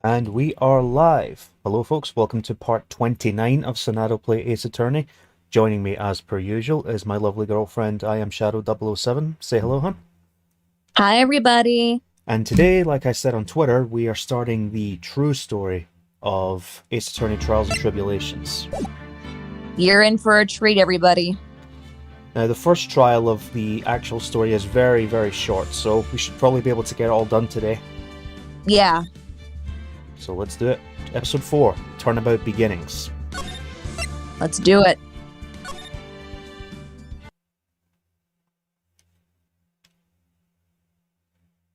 And we are live. Hello folks, welcome to part 29 of Sonadow Play Ace Attorney. Joining me as per usual is my lovely girlfriend I am Shadow007. Say hello, hon. Hi everybody. And today, like I said on Twitter, we are starting the true story of Ace Attorney Trials and Tribulations. You're in for a treat, everybody. Now, the first trial of the actual story is very, very short, so we should probably be able to get it all done today. Yeah. So let's do it. Episode 4, Turnabout Beginnings. Let's do it.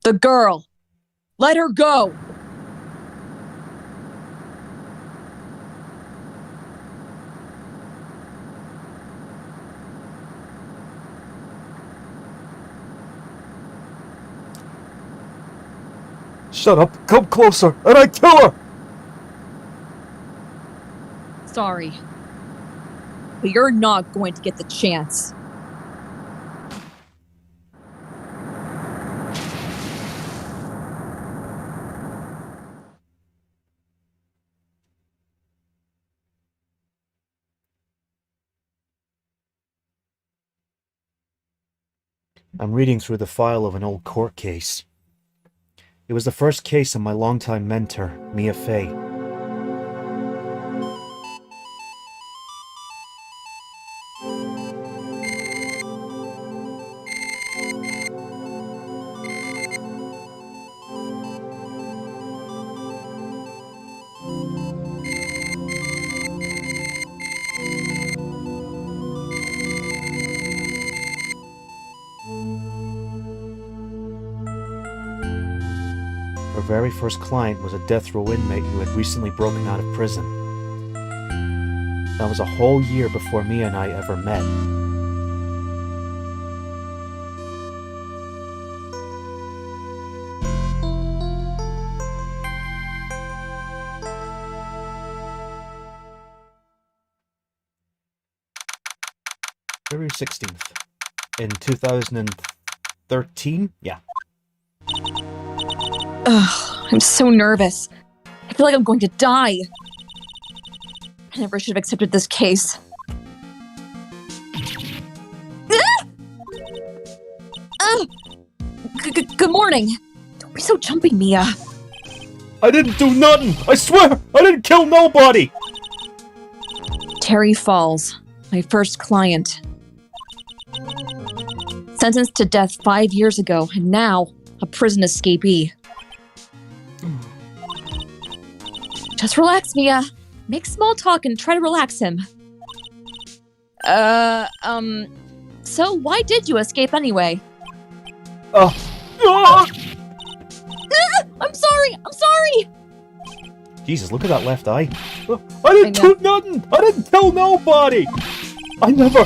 The girl. Let her go. Shut up, come closer, and I kill her! Sorry. But you're not going to get the chance. I'm reading through the file of an old court case. It was the first case of my longtime mentor, Mia Fey. Her very first client was a death row inmate who had recently broken out of prison. That was a whole year before Mia and I ever met. February 16th. In 2013? Yeah. Ugh, I'm so nervous. I feel like I'm going to die. I never should have accepted this case. Good morning. Don't be so jumpy, Mia. I didn't do nothing! I swear! I didn't kill nobody! Terry Falls, my first client. Sentenced to death 5 years ago, and now a prison escapee. Just relax, Mia. Make small talk and try to relax him. So why did you escape anyway? I'm sorry! Jesus, look at that left eye. I didn't do nothing! I didn't kill nobody! I never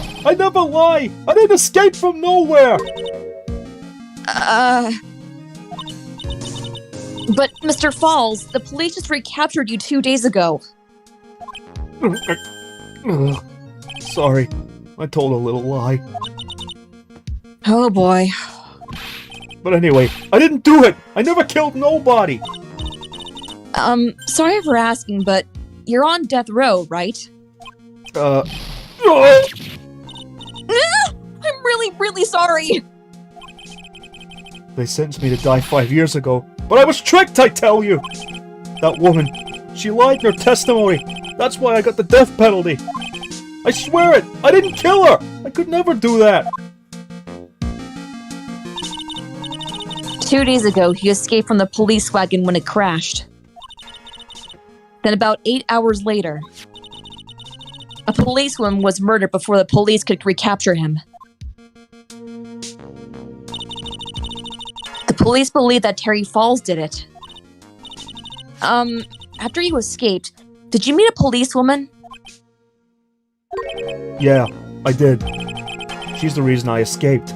lie! I didn't escape from nowhere! But Mr. Falls, the police just recaptured you 2 days ago. Sorry, I told a little lie. Oh boy. But anyway, I didn't do it! I never killed nobody! Sorry for asking, but you're on death row, right? I'm really sorry! They sentenced me to die 5 years ago, but I was tricked, I tell you! That woman, she lied in her testimony. That's why I got the death penalty. I swear it! I didn't kill her! I could never do that! 2 days ago, he escaped from the police wagon when it crashed. Then about 8 hours later, a policewoman was murdered before the police could recapture him. The police believe that Terry Falls did it. After you escaped, did you meet a policewoman? Yeah, I did. She's the reason I escaped.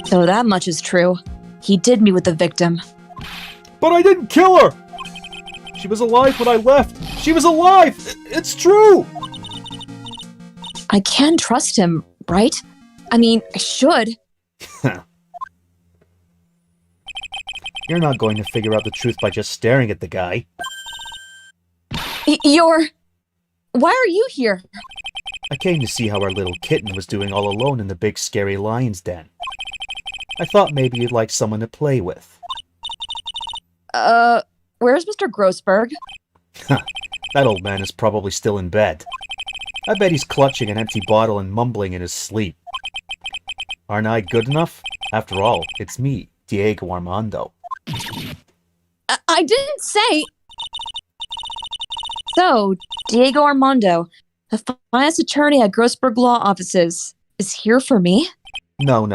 So that much is true. He did meet with the victim. But I didn't kill her! She was alive when I left! She was alive! It's true! I can trust him, right? I mean, I should. You're not going to figure out the truth by just staring at the guy. Why are you here? I came to see how our little kitten was doing all alone in the big scary lion's den. I thought maybe you'd like someone to play with. Where's Mr. Grossberg? That old man is probably still in bed. I bet he's clutching an empty bottle and mumbling in his sleep. Aren't I good enough? After all, it's me, Diego Armando. I didn't say... So, Diego Armando, the finest attorney at Grossberg Law Offices, is here for me? No.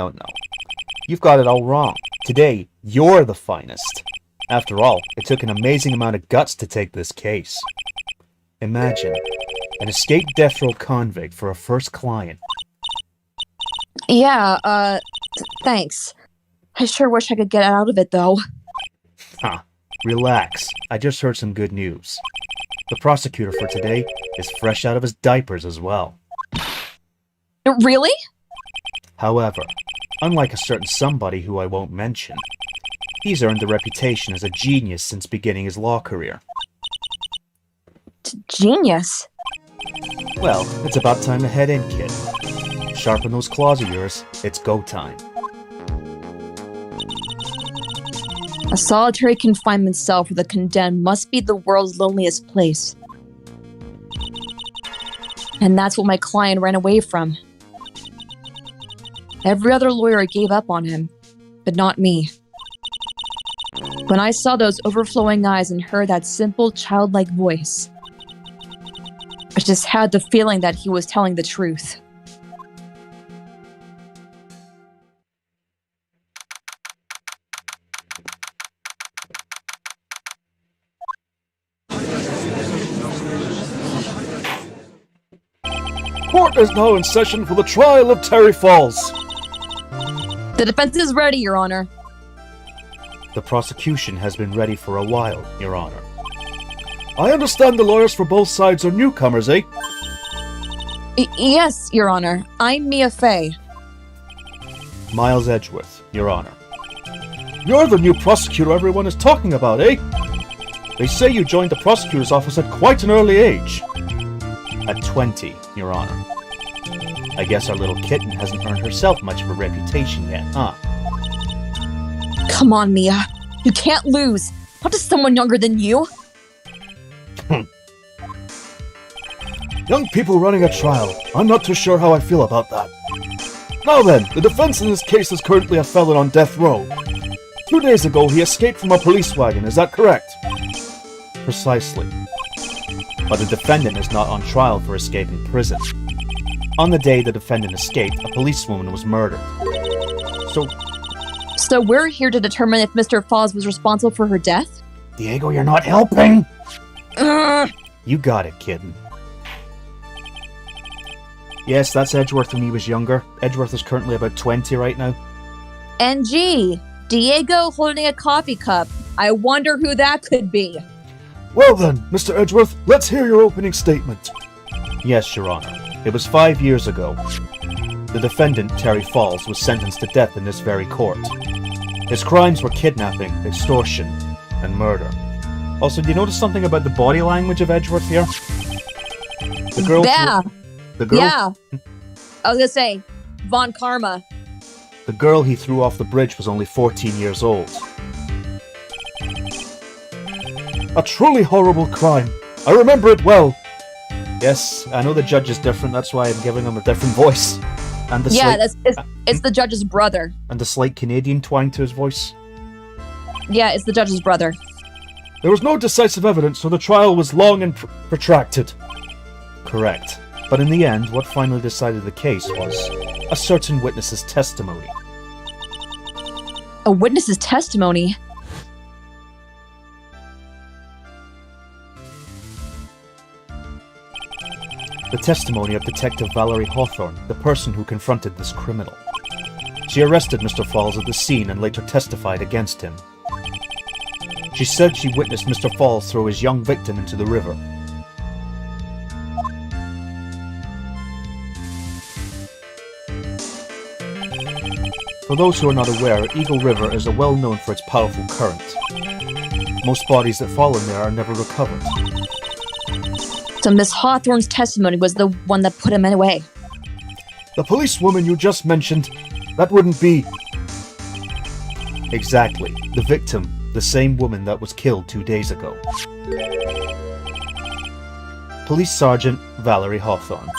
You've got it all wrong. Today, you're the finest. After all, it took an amazing amount of guts to take this case. Imagine, an escaped death row convict for a first client. Yeah, thanks. I sure wish I could get out of it, though. Relax. I just heard some good news. The prosecutor for today is fresh out of his diapers as well. Really? However, unlike a certain somebody who I won't mention, he's earned a reputation as a genius since beginning his law career. Genius? Well, it's about time to head in, kid. Sharpen those claws of yours. It's go time. A solitary confinement cell for the condemned must be the world's loneliest place. And that's what my client ran away from. Every other lawyer gave up on him, but not me. When I saw those overflowing eyes and heard that simple, childlike voice, I just had the feeling that he was telling the truth. Court is now in session for the trial of Terry Falls. The defense is ready, Your Honor. The prosecution has been ready for a while, Your Honor. I understand the lawyers for both sides are newcomers, eh? Yes, Your Honor. I'm Mia Fey. Miles Edgeworth, Your Honor. You're the new prosecutor everyone is talking about, eh? They say you joined the prosecutor's office at quite an early age. At 20, Your Honor. I guess our little kitten hasn't earned herself much of a reputation yet, huh? Come on, Mia. You can't lose. Not to someone younger than you. Young people running a trial. I'm not too sure how I feel about that. Now then, the defense in this case is currently a felon on death row. 2 days ago, he escaped from a police wagon, is that correct? Precisely. But the defendant is not on trial for escaping prison. On the day the defendant escaped, a policewoman was murdered. So we're here to determine if Mr. Falls was responsible for her death? Diego, you're not helping! You got it, kitten. Yes, that's Edgeworth when he was younger. Edgeworth is currently about 20 right now. And gee, Diego holding a coffee cup. I wonder who that could be. Well then, Mr. Edgeworth, let's hear your opening statement. Yes, Your Honor. It was 5 years ago. The defendant, Terry Falls, was sentenced to death in this very court. His crimes were kidnapping, extortion, and murder. Also, do you notice something about the body language of Edgeworth here? The girl... Yeah. The girl... Yeah. I was gonna say, Von Karma. The girl he threw off the bridge was only 14 years old. A truly horrible crime. I remember it well. Yes, I know the judge is different, that's why I'm giving him a different voice. And the it's the judge's brother. And the slight Canadian twang to his voice. Yeah, it's the judge's brother. There was no decisive evidence, so the trial was long and protracted. Correct. But in the end, what finally decided the case was a certain witness's testimony. A witness's testimony? The testimony of Detective Valerie Hawthorne, the person who confronted this criminal. She arrested Mr. Falls at the scene and later testified against him. She said she witnessed Mr. Falls throw his young victim into the river. For those who are not aware, Eagle River is well known for its powerful current. Most bodies that fall in there are never recovered. So Miss Hawthorne's testimony was the one that put him away. The policewoman you just mentioned, that wouldn't be... Exactly. The victim, the same woman that was killed 2 days ago. Police Sergeant Valerie Hawthorne.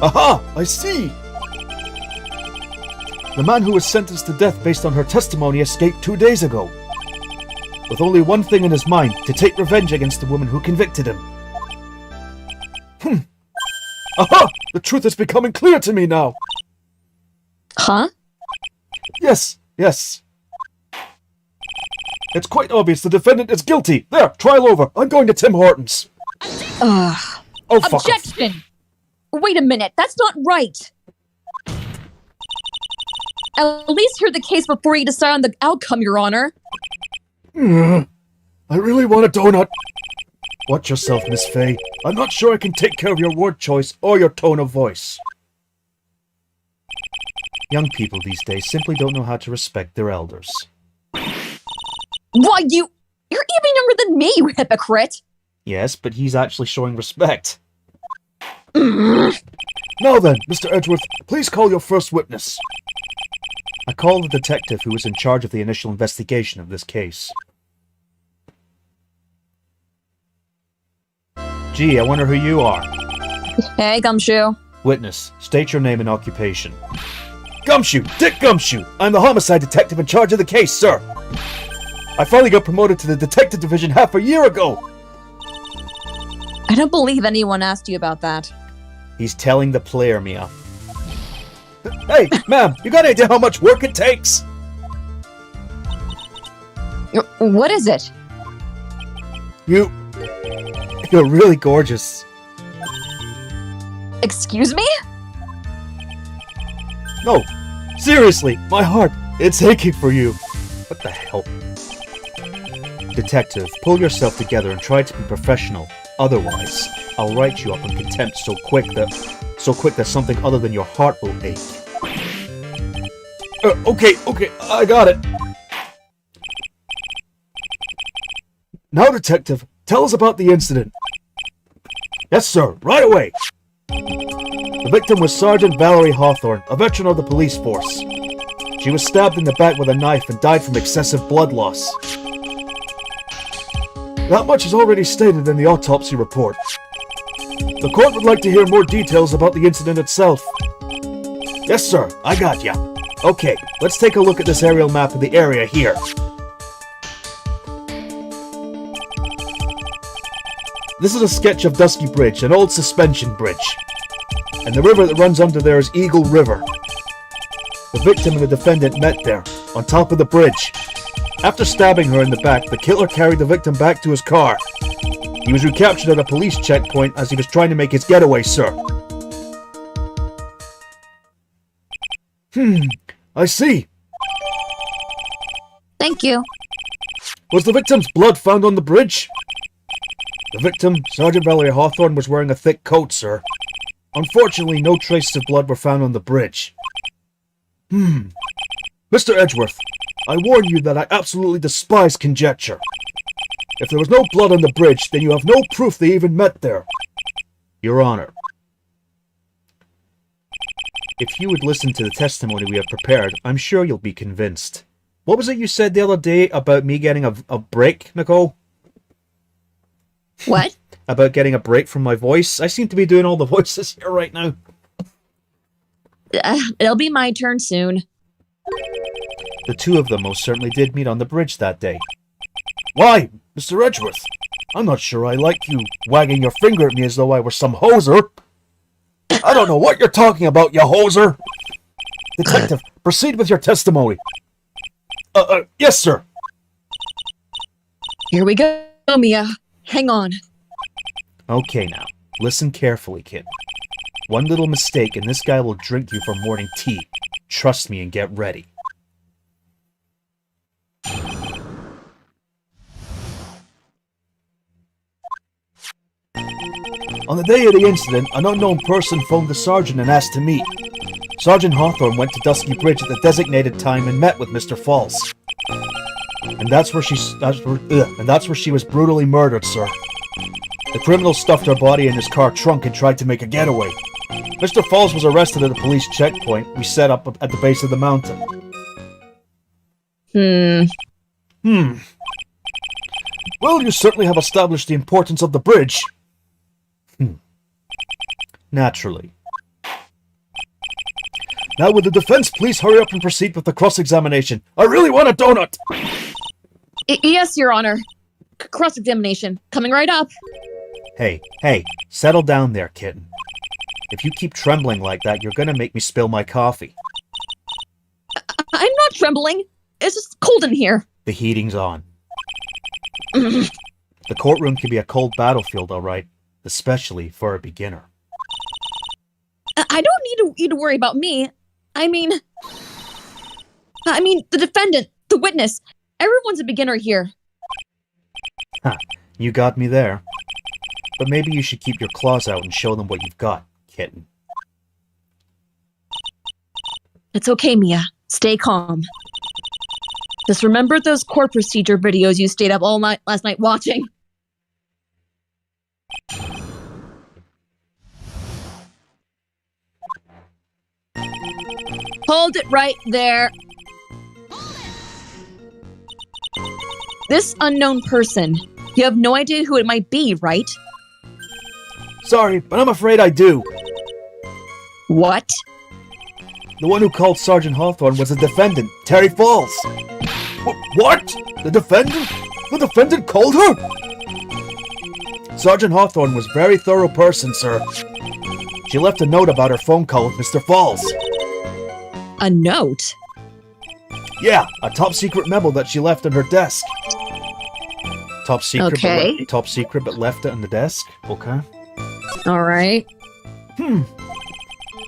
Aha! I see! The man who was sentenced to death based on her testimony escaped 2 days ago. With only one thing in his mind, to take revenge against the woman who convicted him. Aha! The truth is becoming clear to me now! Huh? Yes. It's quite obvious the defendant is guilty. There, trial over. I'm going to Tim Hortons. Oh, fuck off. Objection! Wait a minute, that's not right. At least hear the case before you decide on the outcome, Your Honor. I really want a donut. Watch yourself, Miss Fay. I'm not sure I can take care of your word choice or your tone of voice. Young people these days simply don't know how to respect their elders. Why, you're even younger than me, you hypocrite! Yes, but he's actually showing respect. Now then, Mr. Edgeworth, please call your first witness. I call the detective who was in charge of the initial investigation of this case. Gee, I wonder who you are. Hey, Gumshoe. Witness, state your name and occupation. Gumshoe! Dick Gumshoe! I'm the homicide detective in charge of the case, sir! I finally got promoted to the detective division half a year ago! I don't believe anyone asked you about that. He's telling the player, Mia. Hey, ma'am, you got any idea how much work it takes? What is it? You're really gorgeous. Excuse me? No, seriously, my heart, it's aching for you. What the hell? Detective, pull yourself together and try to be professional. Otherwise, I'll write you up in contempt so quick that something other than your heart will ache. Okay, I got it. Now, detective, tell us about the incident. Yes, sir, right away. The victim was Sergeant Valerie Hawthorne, a veteran of the police force. She was stabbed in the back with a knife and died from excessive blood loss. That much is already stated in the autopsy report. The court would like to hear more details about the incident itself. Yes, sir, I got ya. Okay, let's take a look at this aerial map of the area here. This is a sketch of Dusky Bridge, an old suspension bridge. And the river that runs under there is Eagle River. The victim and the defendant met there, on top of the bridge. After stabbing her in the back, the killer carried the victim back to his car. He was recaptured at a police checkpoint as he was trying to make his getaway, sir. I see. Thank you. Was the victim's blood found on the bridge? The victim, Sergeant Valerie Hawthorne, was wearing a thick coat, sir. Unfortunately, no traces of blood were found on the bridge. Mr. Edgeworth, I warn you that I absolutely despise conjecture. If there was no blood on the bridge, then you have no proof they even met there. Your Honor. If you would listen to the testimony we have prepared, I'm sure you'll be convinced. What was it you said the other day about me getting a break, Nicole? What? About getting a break from my voice? I seem to be doing all the voices here right now. It'll be my turn soon. The two of them most certainly did meet on the bridge that day. Why, Mr. Edgeworth? I'm not sure I like you wagging your finger at me as though I were some hoser. I don't know what you're talking about, you hoser. Detective, proceed with your testimony. Yes, sir. Here we go, Mia. Hang on. Okay, now, listen carefully, kid. One little mistake and this guy will drink you for morning tea. Trust me and get ready. On the day of the incident, an unknown person phoned the sergeant and asked to meet. Sergeant Hawthorne went to Dusky Bridge at the designated time and met with Mr. Falls. And that's where she was brutally murdered, sir. The criminal stuffed her body in his car trunk and tried to make a getaway. Mr. Falls was arrested at a police checkpoint we set up at the base of the mountain. Well, you certainly have established the importance of the bridge. Naturally. Now would the defense please hurry up and proceed with the cross-examination? I really want a donut! Yes, Your Honor. Cross-examination. Coming right up. Hey, settle down there, kitten. If you keep trembling like that, you're gonna make me spill my coffee. I'm not trembling. It's just cold in here. The heating's on. The courtroom can be a cold battlefield, all right. Especially for a beginner. I don't need to worry about me. I mean, the defendant, the witness. Everyone's a beginner here. You got me there. But maybe you should keep your claws out and show them what you've got, kitten. It's okay, Mia. Stay calm. Just remember those court procedure videos you stayed up all night last night watching. Hold it right there. This unknown person, you have no idea who it might be, right? Sorry, but I'm afraid I do. What? The one who called Sergeant Hawthorne was the defendant, Terry Falls. What? The defendant? The defendant called her? Sergeant Hawthorne was a very thorough person, sir. She left a note about her phone call with Mr. Falls. A note? Yeah, a top-secret memo that she left on her desk. Top secret, okay. Top secret, but left it on the desk? Okay. Alright.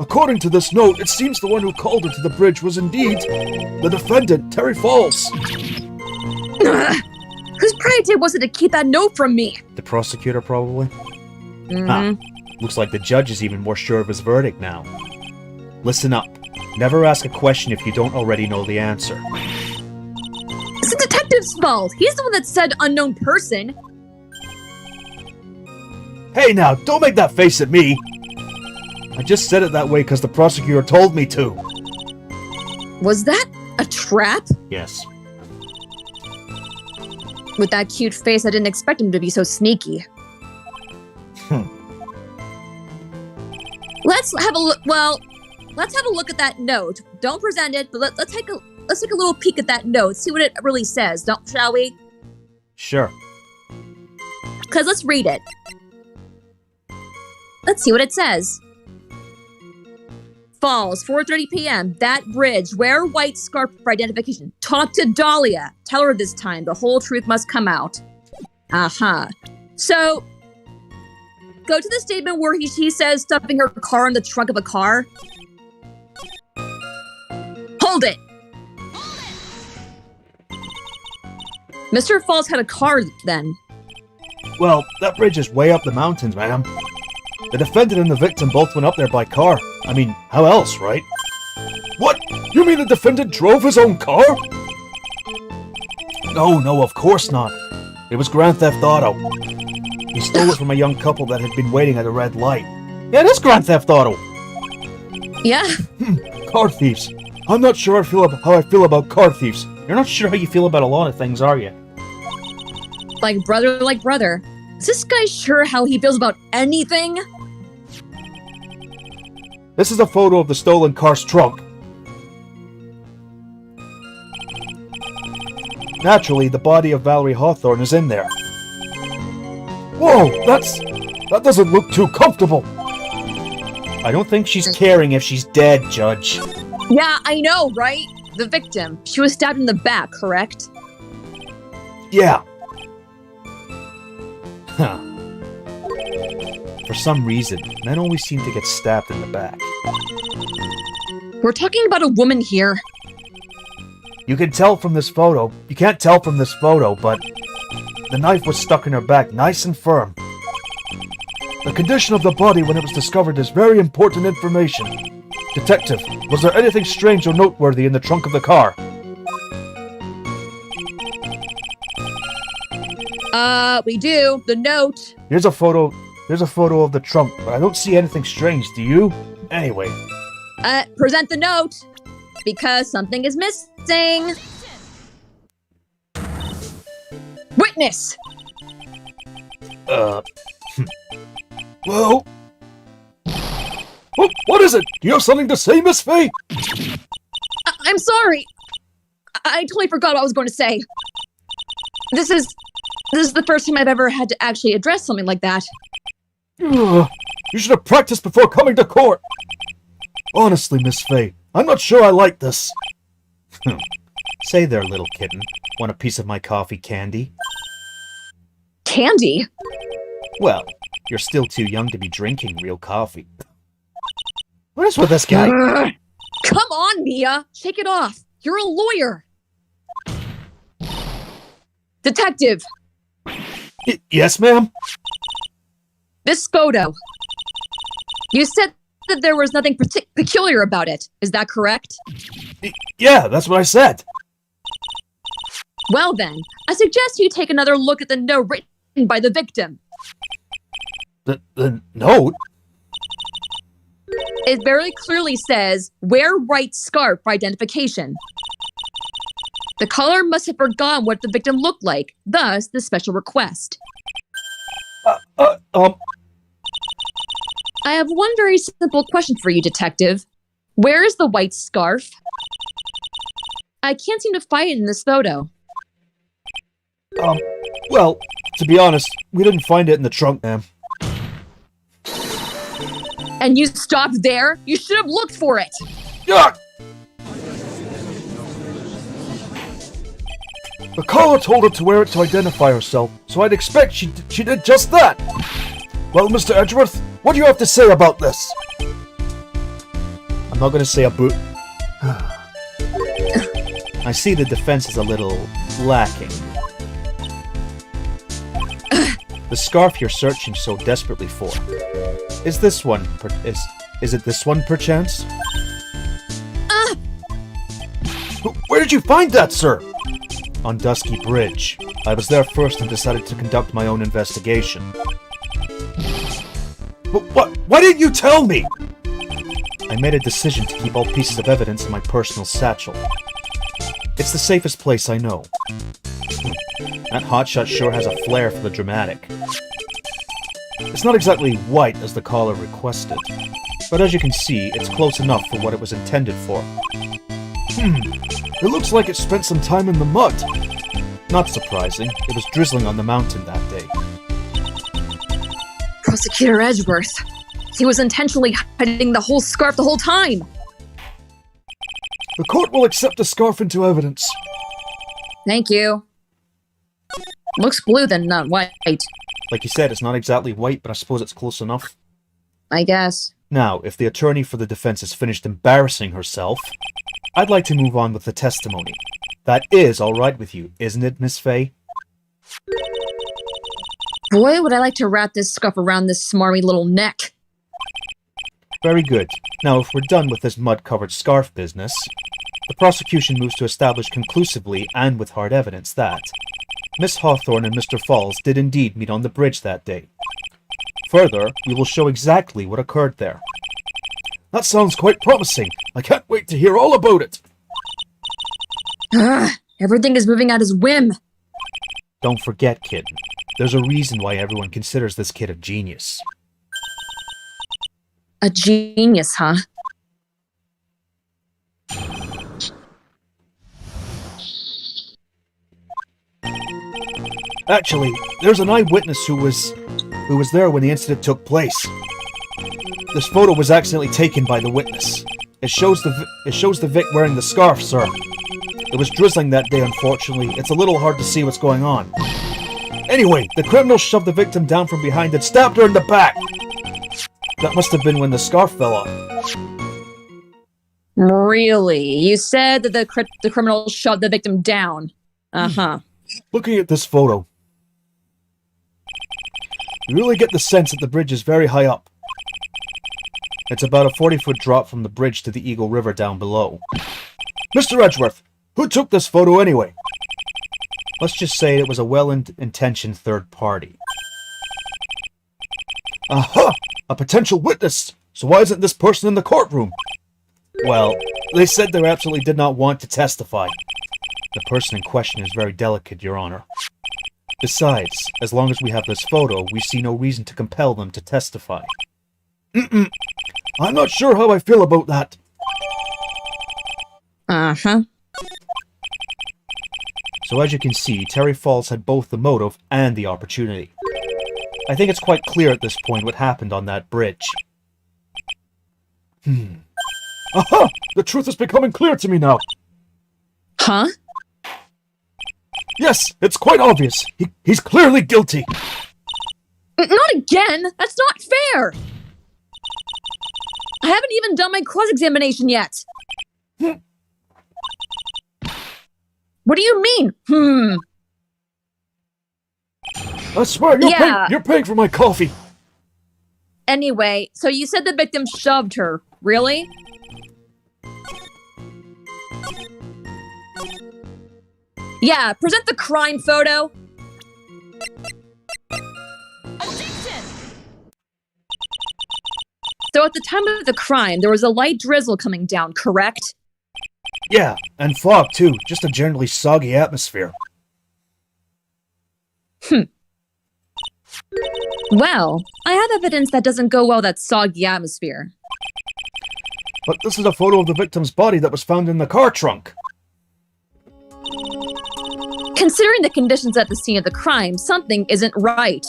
According to this note, it seems the one who called her to the bridge was indeed the defendant, Terry Falls. Whose pride was it to keep that note from me? The prosecutor, probably? Looks like the judge is even more sure of his verdict now. Listen up. Never ask a question if you don't already know the answer. It's the detective's fault. He's the one that said unknown person. Hey now, don't make that face at me! I just said it that way because the prosecutor told me to. Was that a trap? Yes. With that cute face, I didn't expect him to be so sneaky. Let's have a look. Well, let's have a look at that note. Don't present it, but let's take a little peek at that note. See what it really says. Shall we? Sure. Cause let's read it. Let's see what it says. Falls, 4:30 p.m. That bridge. Wear white scarf for identification. Talk to Dalia. Tell her this time. The whole truth must come out. So, go to the statement where he says stuffing her car in the trunk of a car. Hold it! Mr. Falls had a car then. Well, that bridge is way up the mountains, ma'am. The defendant and the victim both went up there by car. I mean, how else, right? What? You mean the defendant drove his own car? No, of course not. It was Grand Theft Auto. He stole it from a young couple that had been waiting at a red light. Yeah, it is Grand Theft Auto. Yeah. Car thieves. I'm not sure how I feel about car thieves. You're not sure how you feel about a lot of things, are you? Like brother. Is this guy sure how he feels about anything? This is a photo of the stolen car's trunk. Naturally, the body of Valerie Hawthorne is in there. Whoa, that doesn't look too comfortable. I don't think she's caring if she's dead, Judge. Yeah, I know, right? The victim. She was stabbed in the back, correct? Yeah. Huh. For some reason, men always seem to get stabbed in the back. We're talking about a woman here. You can tell from this photo. You can't tell from this photo, but the knife was stuck in her back, nice and firm. The condition of the body when it was discovered is very important information. Detective, was there anything strange or noteworthy in the trunk of the car? We do. The note. Here's a photo of the trunk, but I don't see anything strange, do you? Anyway. Present the note. Because something is missing. Witness! Well... What is it? Do you have something to say, Miss Faye? I'm sorry. I totally forgot what I was going to say. This is the first time I've ever had to actually address something like that. You should have practiced before coming to court. Honestly, Miss Faye, I'm not sure I like this. Say there, little kitten. Want a piece of my coffee candy? Candy? Well, you're still too young to be drinking real coffee. What is with this guy? Come on, Mia! Shake it off! You're a lawyer! Detective! Yes, ma'am? This photo. You said that there was nothing peculiar about it. Is that correct? Yeah, that's what I said. Well then, I suggest you take another look at the note written by the victim. The note? It very clearly says, wear white scarf for identification. The caller must have forgotten what the victim looked like, thus the special request. I have one very simple question for you, Detective. Where is the white scarf? I can't seem to find it in this photo. Well, to be honest, we didn't find it in the trunk, ma'am. And you stopped there? You should have looked for it! Yuck! The caller told her to wear it to identify herself, so I'd expect she did just that. Well, Mr. Edgeworth, what do you have to say about this? I'm not going to say a boot. I see the defense is a little lacking. The scarf you're searching so desperately for. Is this one, is it this one perchance? Where did you find that, sir? On Dusky Bridge. I was there first and decided to conduct my own investigation. But why didn't you tell me? I made a decision to keep all pieces of evidence in my personal satchel. It's the safest place I know. That hotshot sure has a flair for the dramatic. It's not exactly white as the caller requested, but as you can see, it's close enough for what it was intended for. It looks like it spent some time in the mud. Not surprising, it was drizzling on the mountain that day. Prosecutor Edgeworth. He was intentionally hiding the whole scarf the whole time. The court will accept the scarf into evidence. Thank you. Looks blue then, not white. Like you said, it's not exactly white, but I suppose it's close enough. I guess. Now, if the attorney for the defense has finished embarrassing herself, I'd like to move on with the testimony. That is all right with you, isn't it, Miss Faye? Boy, would I like to wrap this scarf around this smarmy little neck. Very good. Now, if we're done with this mud-covered scarf business, the prosecution moves to establish conclusively and with hard evidence that Miss Hawthorne and Mr. Falls did indeed meet on the bridge that day. Further, we will show exactly what occurred there. That sounds quite promising. I can't wait to hear all about it. Everything is moving at his whim. Don't forget, kid. There's a reason why everyone considers this kid a genius. A genius, huh? Actually, there's an eyewitness who was there when the incident took place. This photo was accidentally taken by the witness. It shows the Vic wearing the scarf, sir. It was drizzling that day, unfortunately. It's a little hard to see what's going on. Anyway, the criminal shoved the victim down from behind and stabbed her in the back. That must have been when the scarf fell off. Really? You said that the criminal shoved the victim down. Uh-huh. Looking at this photo, you really get the sense that the bridge is very high up. It's about a 40-foot drop from the bridge to the Eagle River down below. Mr. Edgeworth, who took this photo anyway? Let's just say it was a well-intentioned third party. Aha! A potential witness! So why isn't this person in the courtroom? Well, they said they absolutely did not want to testify. The person in question is very delicate, Your Honor. Besides, as long as we have this photo, we see no reason to compel them to testify. I'm not sure how I feel about that. Uh-huh. So as you can see, Terry Falls had both the motive and the opportunity. I think it's quite clear at this point what happened on that bridge. Aha! The truth is becoming clear to me now. Huh? Yes, it's quite obvious. He's clearly guilty. Not again! That's not fair! I haven't even done my cross-examination yet. What do you mean, I swear, you're paying for my coffee. Anyway, so you said the victim shoved her. Really? Yeah, present the crime photo. Objection! So at the time of the crime, there was a light drizzle coming down, correct? Yeah, and fog too. Just a generally soggy atmosphere. Well, I have evidence that doesn't go well with that soggy atmosphere. But this is a photo of the victim's body that was found in the car trunk. Considering the conditions at the scene of the crime, something isn't right.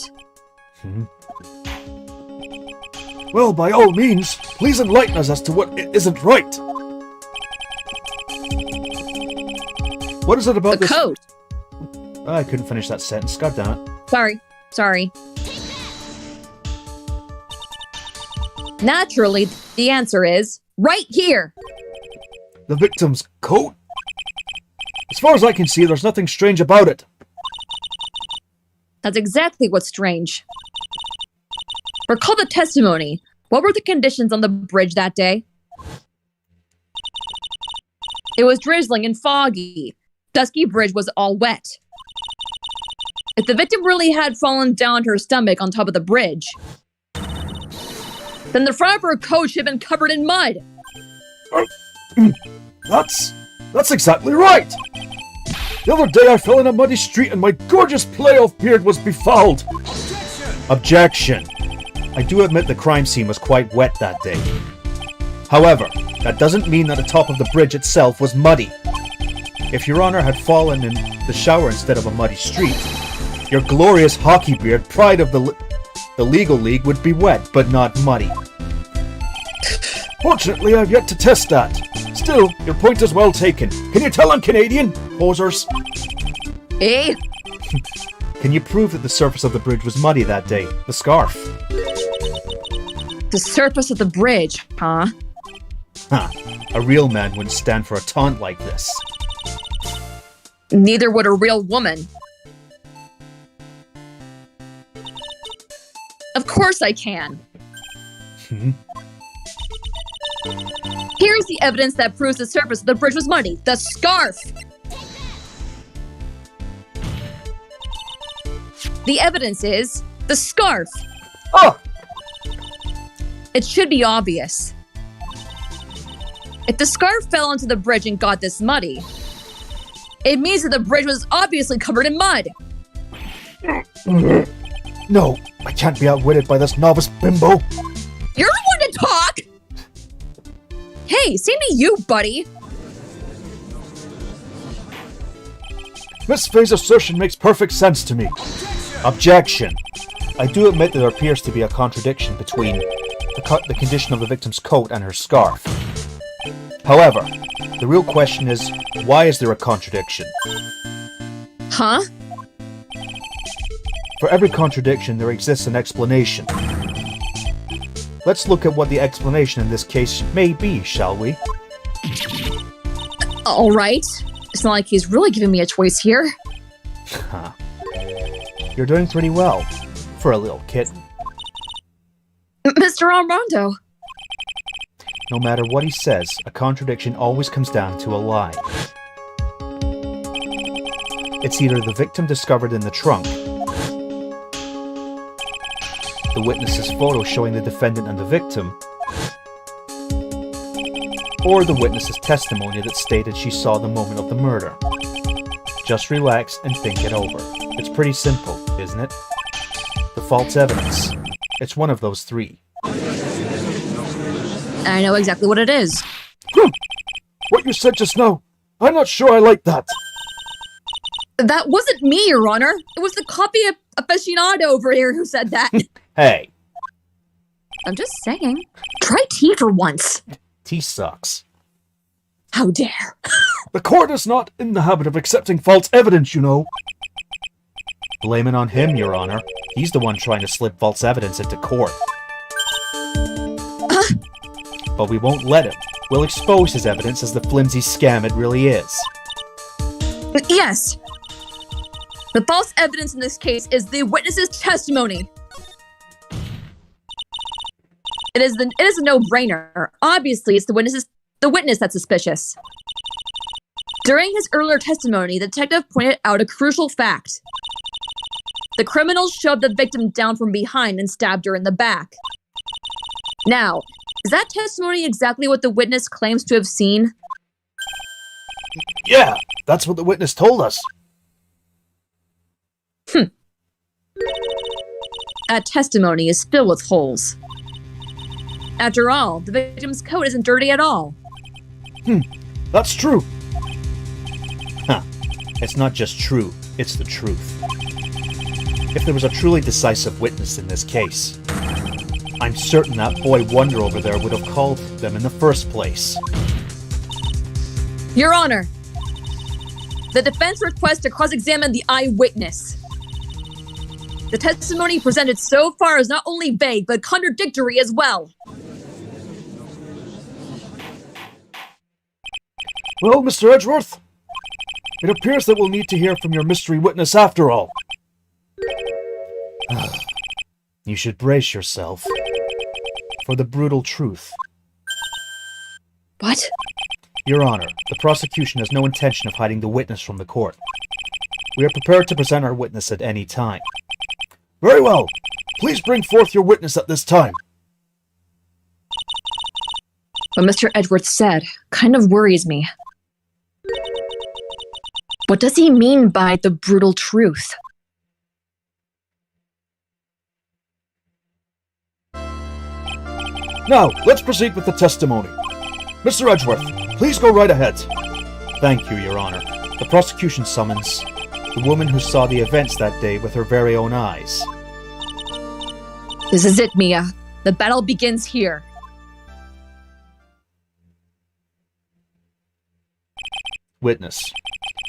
Well, by all means, please enlighten us as to what isn't right. What is it about The this? coat. I couldn't finish that sentence. God damn it. Sorry. Naturally, the answer is right here. The victim's coat? As far as I can see, there's nothing strange about it. That's exactly what's strange. Recall the testimony. What were the conditions on the bridge that day? It was drizzling and foggy. Dusky Bridge was all wet. If the victim really had fallen down to her stomach on top of the bridge, then the front of her coat should have been covered in mud. That's exactly right. The other day I fell in a muddy street and my gorgeous playoff beard was befouled. Objection. I do admit the crime scene was quite wet that day. However, that doesn't mean that the top of the bridge itself was muddy. If Your Honor had fallen in the shower instead of a muddy street, your glorious hockey beard, pride of the legal league, would be wet, but not muddy. Fortunately, I've yet to test that. Still, your point is well taken. Can you tell I'm Canadian, posers? Eh? Can you prove that the surface of the bridge was muddy that day? The scarf. The surface of the bridge, huh? A real man wouldn't stand for a taunt like this. Neither would a real woman. Of course I can. Here's the evidence that proves the surface of the bridge was muddy. The scarf! The evidence is the scarf. Oh! It should be obvious. If the scarf fell onto the bridge and got this muddy, it means that the bridge was obviously covered in mud. No, I can't be outwitted by this novice bimbo. You're the one to talk! Hey, same to you, buddy. Miss Faye's assertion makes perfect sense to me. Objection. I do admit that there appears to be a contradiction between the condition of the victim's coat and her scarf. However, the real question is, why is there a contradiction? Huh? For every contradiction, there exists an explanation. Let's look at what the explanation in this case may be, shall we? All right. It's not like he's really giving me a choice here. You're doing pretty well for a little kitten. Mr. Armando. No matter what he says, a contradiction always comes down to a lie. It's either the victim discovered in the trunk, the witness's photo showing the defendant and the victim, or the witness's testimony that stated she saw the moment of the murder. Just relax and think it over. It's pretty simple, isn't it? The false evidence. It's one of those three. I know exactly what it is. What you said just now, I'm not sure I like that. That wasn't me, Your Honor. It was the copy aficionado over here who said that. Hey. I'm just saying. Try tea for once. Tea sucks. How dare. The court is not in the habit of accepting false evidence, you know. Blame it on him, Your Honor. He's the one trying to slip false evidence into court. But we won't let him. We'll expose his evidence as the flimsy scam it really is. Yes. The false evidence in this case is the witness's testimony. It is a no-brainer. Obviously, it's the witness that's suspicious. During his earlier testimony, the detective pointed out a crucial fact. The criminal shoved the victim down from behind and stabbed her in the back. Now, is that testimony exactly what the witness claims to have seen? Yeah, that's what the witness told us. That testimony is filled with holes. After all, the victim's coat isn't dirty at all. That's true. It's not just true, it's the truth. If there was a truly decisive witness in this case, I'm certain that boy Wonder over there would have called them in the first place. Your Honor, the defense requests to cross-examine the eyewitness. The testimony presented so far is not only vague, but contradictory as well. Well, Mr. Edgeworth, it appears that we'll need to hear from your mystery witness after all. You should brace yourself for the brutal truth. What? Your Honor, the prosecution has no intention of hiding the witness from the court. We are prepared to present our witness at any time. Very well. Please bring forth your witness at this time. What Mr. Edgeworth said kind of worries me. What does he mean by the brutal truth? Now, let's proceed with the testimony. Mr. Edgeworth, please go right ahead. Thank you, Your Honor. The prosecution summons the woman who saw the events that day with her very own eyes. This is it, Mia. The battle begins here. Witness,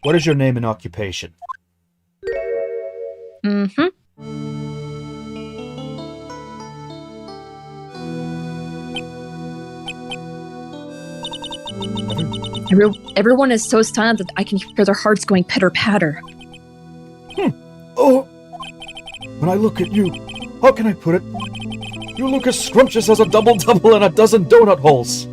what is your name and occupation? Everyone is so silent that I can hear their hearts going pitter-patter. Oh, when I look at you, how can I put it? You look as scrumptious as a double-double and a dozen donut holes.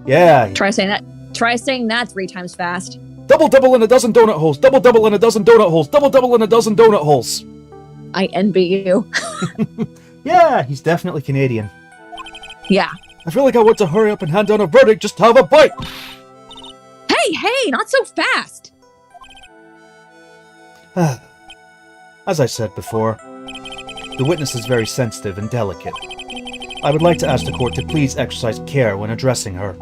Yeah. Try saying that 3 times fast. Double-double and a dozen donut holes. Double-double and a dozen donut holes. Double-double and a dozen donut holes. I envy you. Yeah, he's definitely Canadian. Yeah. I feel like I want to hurry up and hand down a verdict just to have a bite. Hey, not so fast. As I said before, the witness is very sensitive and delicate. I would like to ask the court to please exercise care when addressing her.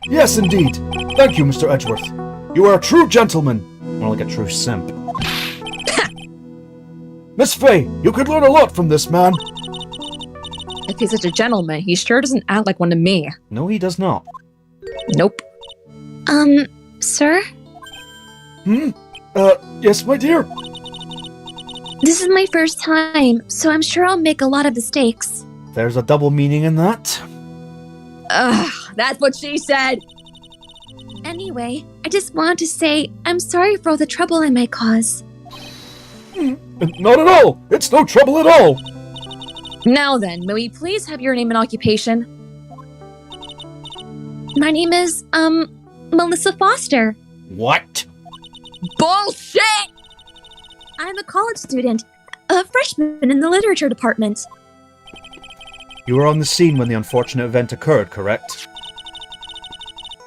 Yes, indeed. Thank you, Mr. Edgeworth. You are a true gentleman. More like a true simp. Miss Faye, you could learn a lot from this man. If he's such a gentleman, he sure doesn't act like one to me. No, he does not. Nope. Sir? Yes, my dear? This is my first time, so I'm sure I'll make a lot of mistakes. There's a double meaning in that. Ugh, that's what she said. Anyway, I just wanted to say I'm sorry for all the trouble I might cause. Not at all! It's no trouble at all! Now then, may we please have your name and occupation? My name is, Melissa Foster. What? Bullshit! I'm a college student, a freshman in the literature department. You were on the scene when the unfortunate event occurred, correct?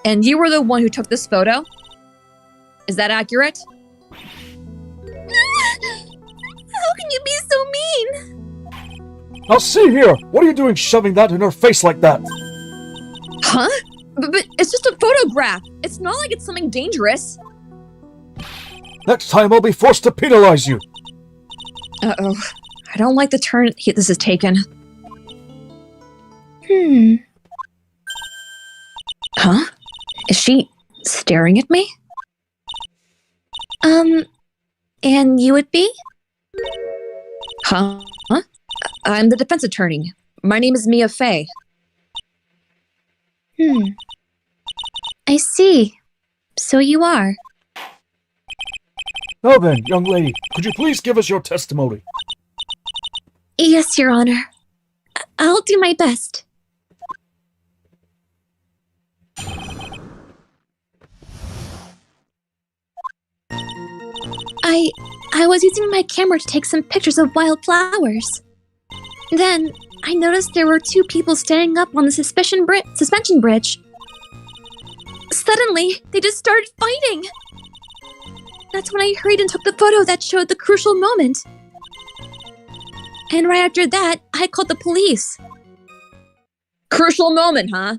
And you were the one who took this photo? Is that accurate? How can you be so mean? Now see here! What are you doing shoving that in her face like that? Huh? But it's just a photograph. It's not like it's something dangerous. Next time I'll be forced to penalize you! Uh-oh. I don't like the turn this has taken. Huh? Is she staring at me? And you would be? Huh? I'm the defense attorney. My name is Mia Fey. I see. So you are. Now then, young lady, could you please give us your testimony? Yes, Your Honor. I'll do my best. I was using my camera to take some pictures of wild flowers. Then I noticed there were two people standing up on the suspension bridge. Suddenly, they just started fighting. That's when I hurried and took the photo that showed the crucial moment. And right after that, I called the police. Crucial moment, huh?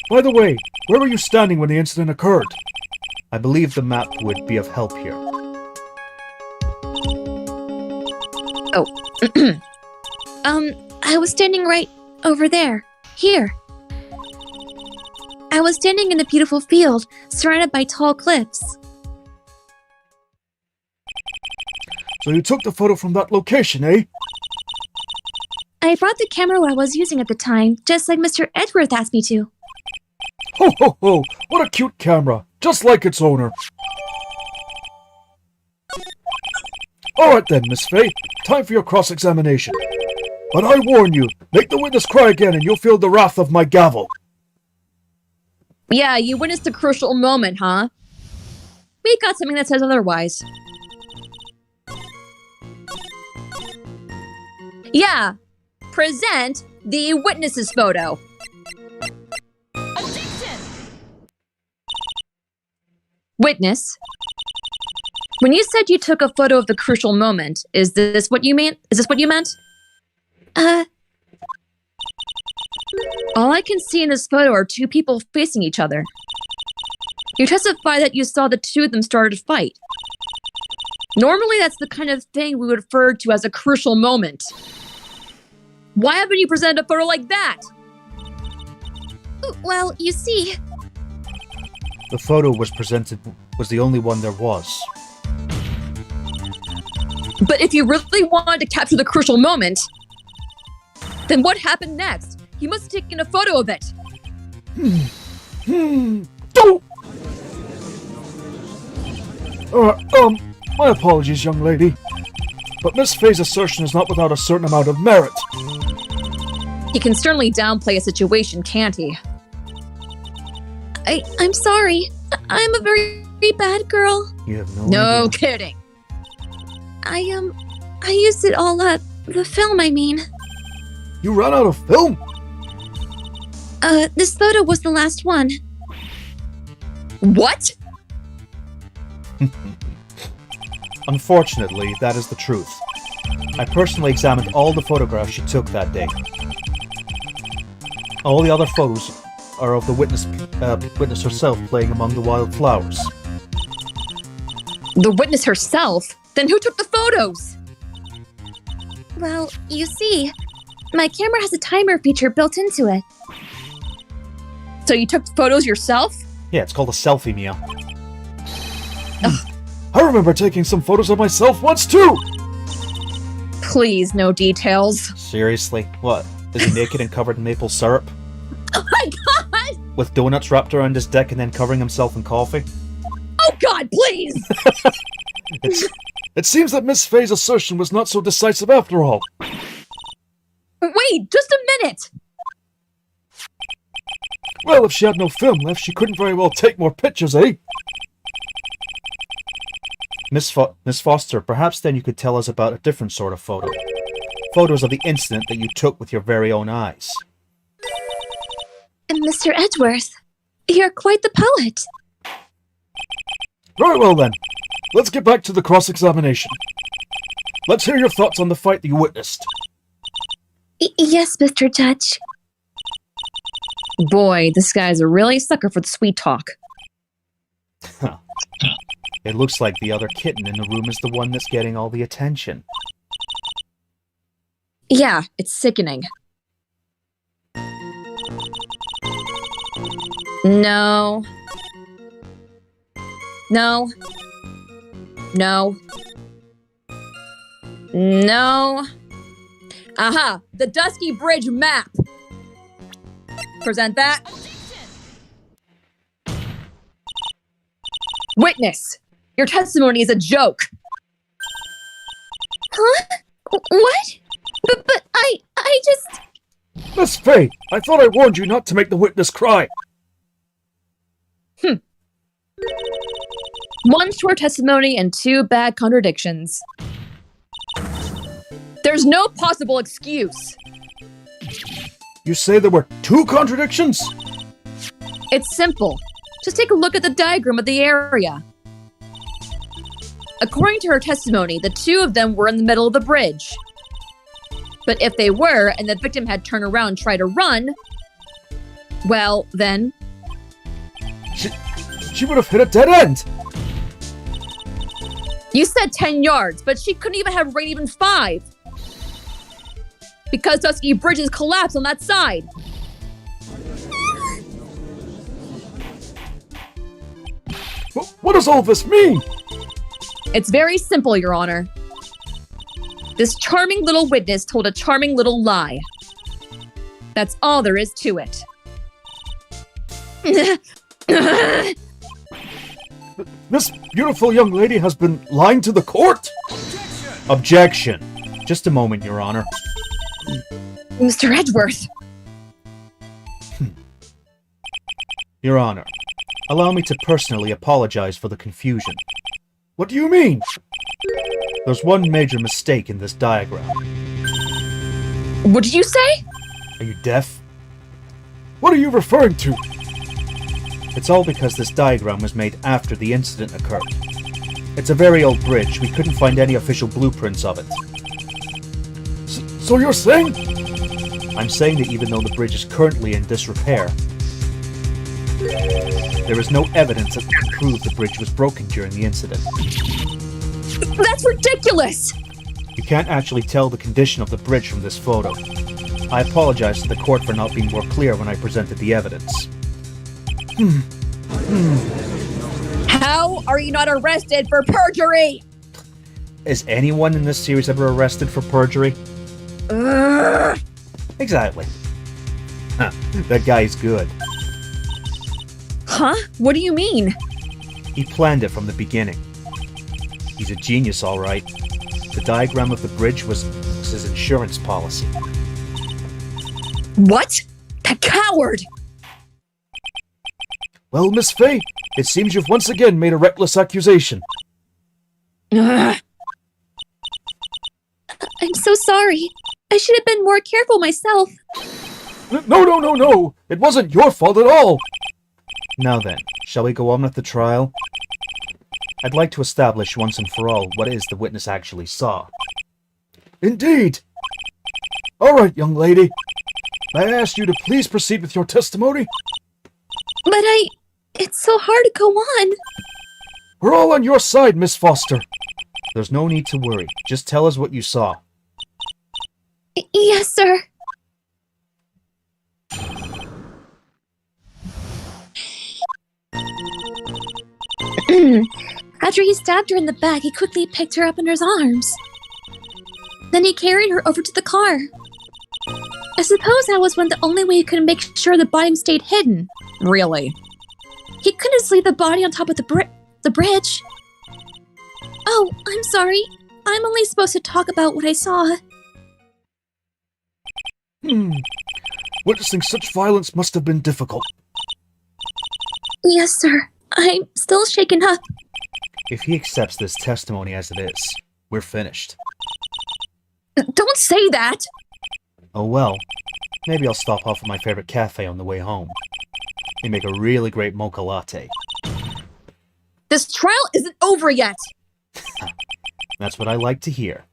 By the way, where were you standing when the incident occurred? I believe the map would be of help here. Oh. I was standing right over there. Here. I was standing in a beautiful field, surrounded by tall cliffs. So you took the photo from that location, eh? I brought the camera I was using at the time, just like Mr. Edgeworth asked me to. Ho ho ho! What a cute camera! Just like its owner! Alright then, Miss Fay. Time for your cross-examination. But I warn you, make the witness cry again and you'll feel the wrath of my gavel. Yeah, you witnessed a crucial moment, huh? We got something that says otherwise. Yeah, present the witness's photo. Objection! Witness, when you said you took a photo of the crucial moment, is this what you mean? Is this what you meant? All I can see in this photo are two people facing each other. You testify that you saw the two of them start a fight. Normally, that's the kind of thing we would refer to as a crucial moment. Why haven't you presented a photo like that? Well, you see... The photo was the only one there was. But if you really wanted to capture the crucial moment, then what happened next? You must have taken a photo of it. My apologies, young lady. But Miss Fay's assertion is not without a certain amount of merit. He can certainly downplay a situation, can't he? I'm sorry. I'm a very bad girl. You have No idea. kidding. I used it all up. The film, I mean. You ran out of film? This photo was the last one. What? Unfortunately, that is the truth. I personally examined all the photographs she took that day. All the other photos are of the witness herself playing among the wild flowers. The witness herself? Then who took the photos? Well, you see, my camera has a timer feature built into it. So you took photos yourself? Yeah, it's called a selfie, Mia. I remember taking some photos of myself once too! Please, no details. Seriously? What? Is he naked and covered in maple syrup? Oh my god! With donuts wrapped around his dick and then covering himself in coffee? Oh god, please! It seems that Miss Fay's assertion was not so decisive after all. Wait, just a minute! Well, if she had no film left, she couldn't very well take more pictures, eh? Miss Foster, perhaps then you could tell us about a different sort of photo. Photos of the incident that you took with your very own eyes. Mr. Edgeworth, you're quite the poet. Very well then. Let's get back to the cross-examination. Let's hear your thoughts on the fight that you witnessed. Yes, Mr. Judge. Boy, this guy's a really sucker for the sweet talk. Huh. It looks like the other kitten in the room is the one that's getting all the attention. Yeah, it's sickening. No. No. No. No. Aha! The Dusky Bridge map! Present that. Witness! Your testimony is a joke! Huh? What? But I just... Miss Faye, I thought I warned you not to make the witness cry. One short testimony and two bad contradictions. There's no possible excuse. You say there were 2 contradictions? It's simple. Just take a look at the diagram of the area. According to her testimony, the two of them were in the middle of the bridge. But if they were, and the victim had turned around and tried to run, well, then... She would have hit a dead end! You said 10 yards, but she couldn't even have rate even 5. Because Dusky Bridges collapsed on that side. What does all this mean? It's very simple, Your Honor. This charming little witness told a charming little lie. That's all there is to it. This beautiful young lady has been lying to the court? Objection. Just a moment, Your Honor. Mr. Edgeworth! Your Honor, allow me to personally apologize for the confusion. What do you mean? There's one major mistake in this diagram. What did you say? Are you deaf? What are you referring to? It's all because this diagram was made after the incident occurred. It's a very old bridge. We couldn't find any official blueprints of it. So you're saying? I'm saying that even though the bridge is currently in disrepair, there is no evidence that can prove the bridge was broken during the incident. That's ridiculous! You can't actually tell the condition of the bridge from this photo. I apologize to the court for not being more clear when I presented the evidence. How are you not arrested for perjury? Is anyone in this series ever arrested for perjury? Ugh. Exactly. Huh, that guy's good. Huh? What do you mean? He planned it from the beginning. He's a genius, all right. The diagram of the bridge was his insurance policy. What? That coward! Well, Miss Faye, it seems you've once again made a reckless accusation. Ugh. I'm so sorry. I should have been more careful myself. No. It wasn't your fault at all. Now then, shall we go on with the trial? I'd like to establish once and for all what it is the witness actually saw. Indeed. All right, young lady. May I ask you to please proceed with your testimony? But it's so hard to go on. We're all on your side, Miss Foster. There's no need to worry. Just tell us what you saw. Yes, sir. After he stabbed her in the back, he quickly picked her up in his arms. Then he carried her over to the car. I suppose that was the only way he could make sure the body stayed hidden. Really? He couldn't just leave the body on top of the bridge. Oh, I'm sorry. I'm only supposed to talk about what I saw. Witnessing such violence must have been difficult. Yes, sir. I'm still shaken up. If he accepts this testimony as it is, we're finished. Don't say that! Oh well, maybe I'll stop off at my favorite cafe on the way home. They make a really great mocha latte. This trial isn't over yet! That's what I like to hear.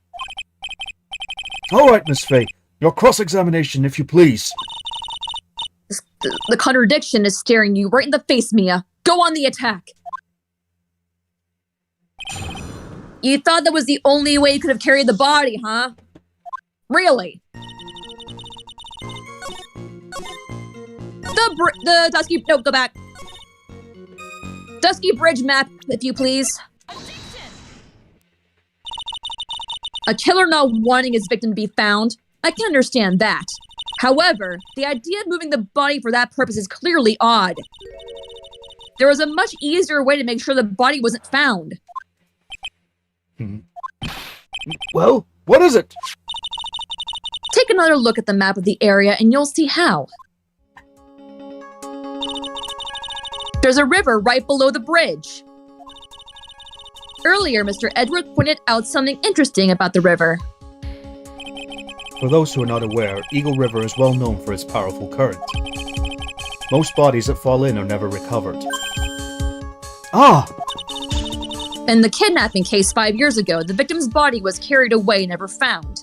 All right, Miss Fay, your cross-examination, if you please. The contradiction is staring you right in the face, Mia. Go on the attack! You thought that was the only way you could have carried the body, huh? Really? The Dusky... No, go back. Dusky Bridge map, if you please. A killer not wanting his victim to be found, I can understand that. However, the idea of moving the body for that purpose is clearly odd. There was a much easier way to make sure the body wasn't found. Well, what is it? Take another look at the map of the area and you'll see how. There's a river right below the bridge. Earlier, Mr. Edward pointed out something interesting about the river. For those who are not aware, Eagle River is well known for its powerful current. Most bodies that fall in are never recovered. Ah! In the kidnapping case 5 years ago, the victim's body was carried away and never found.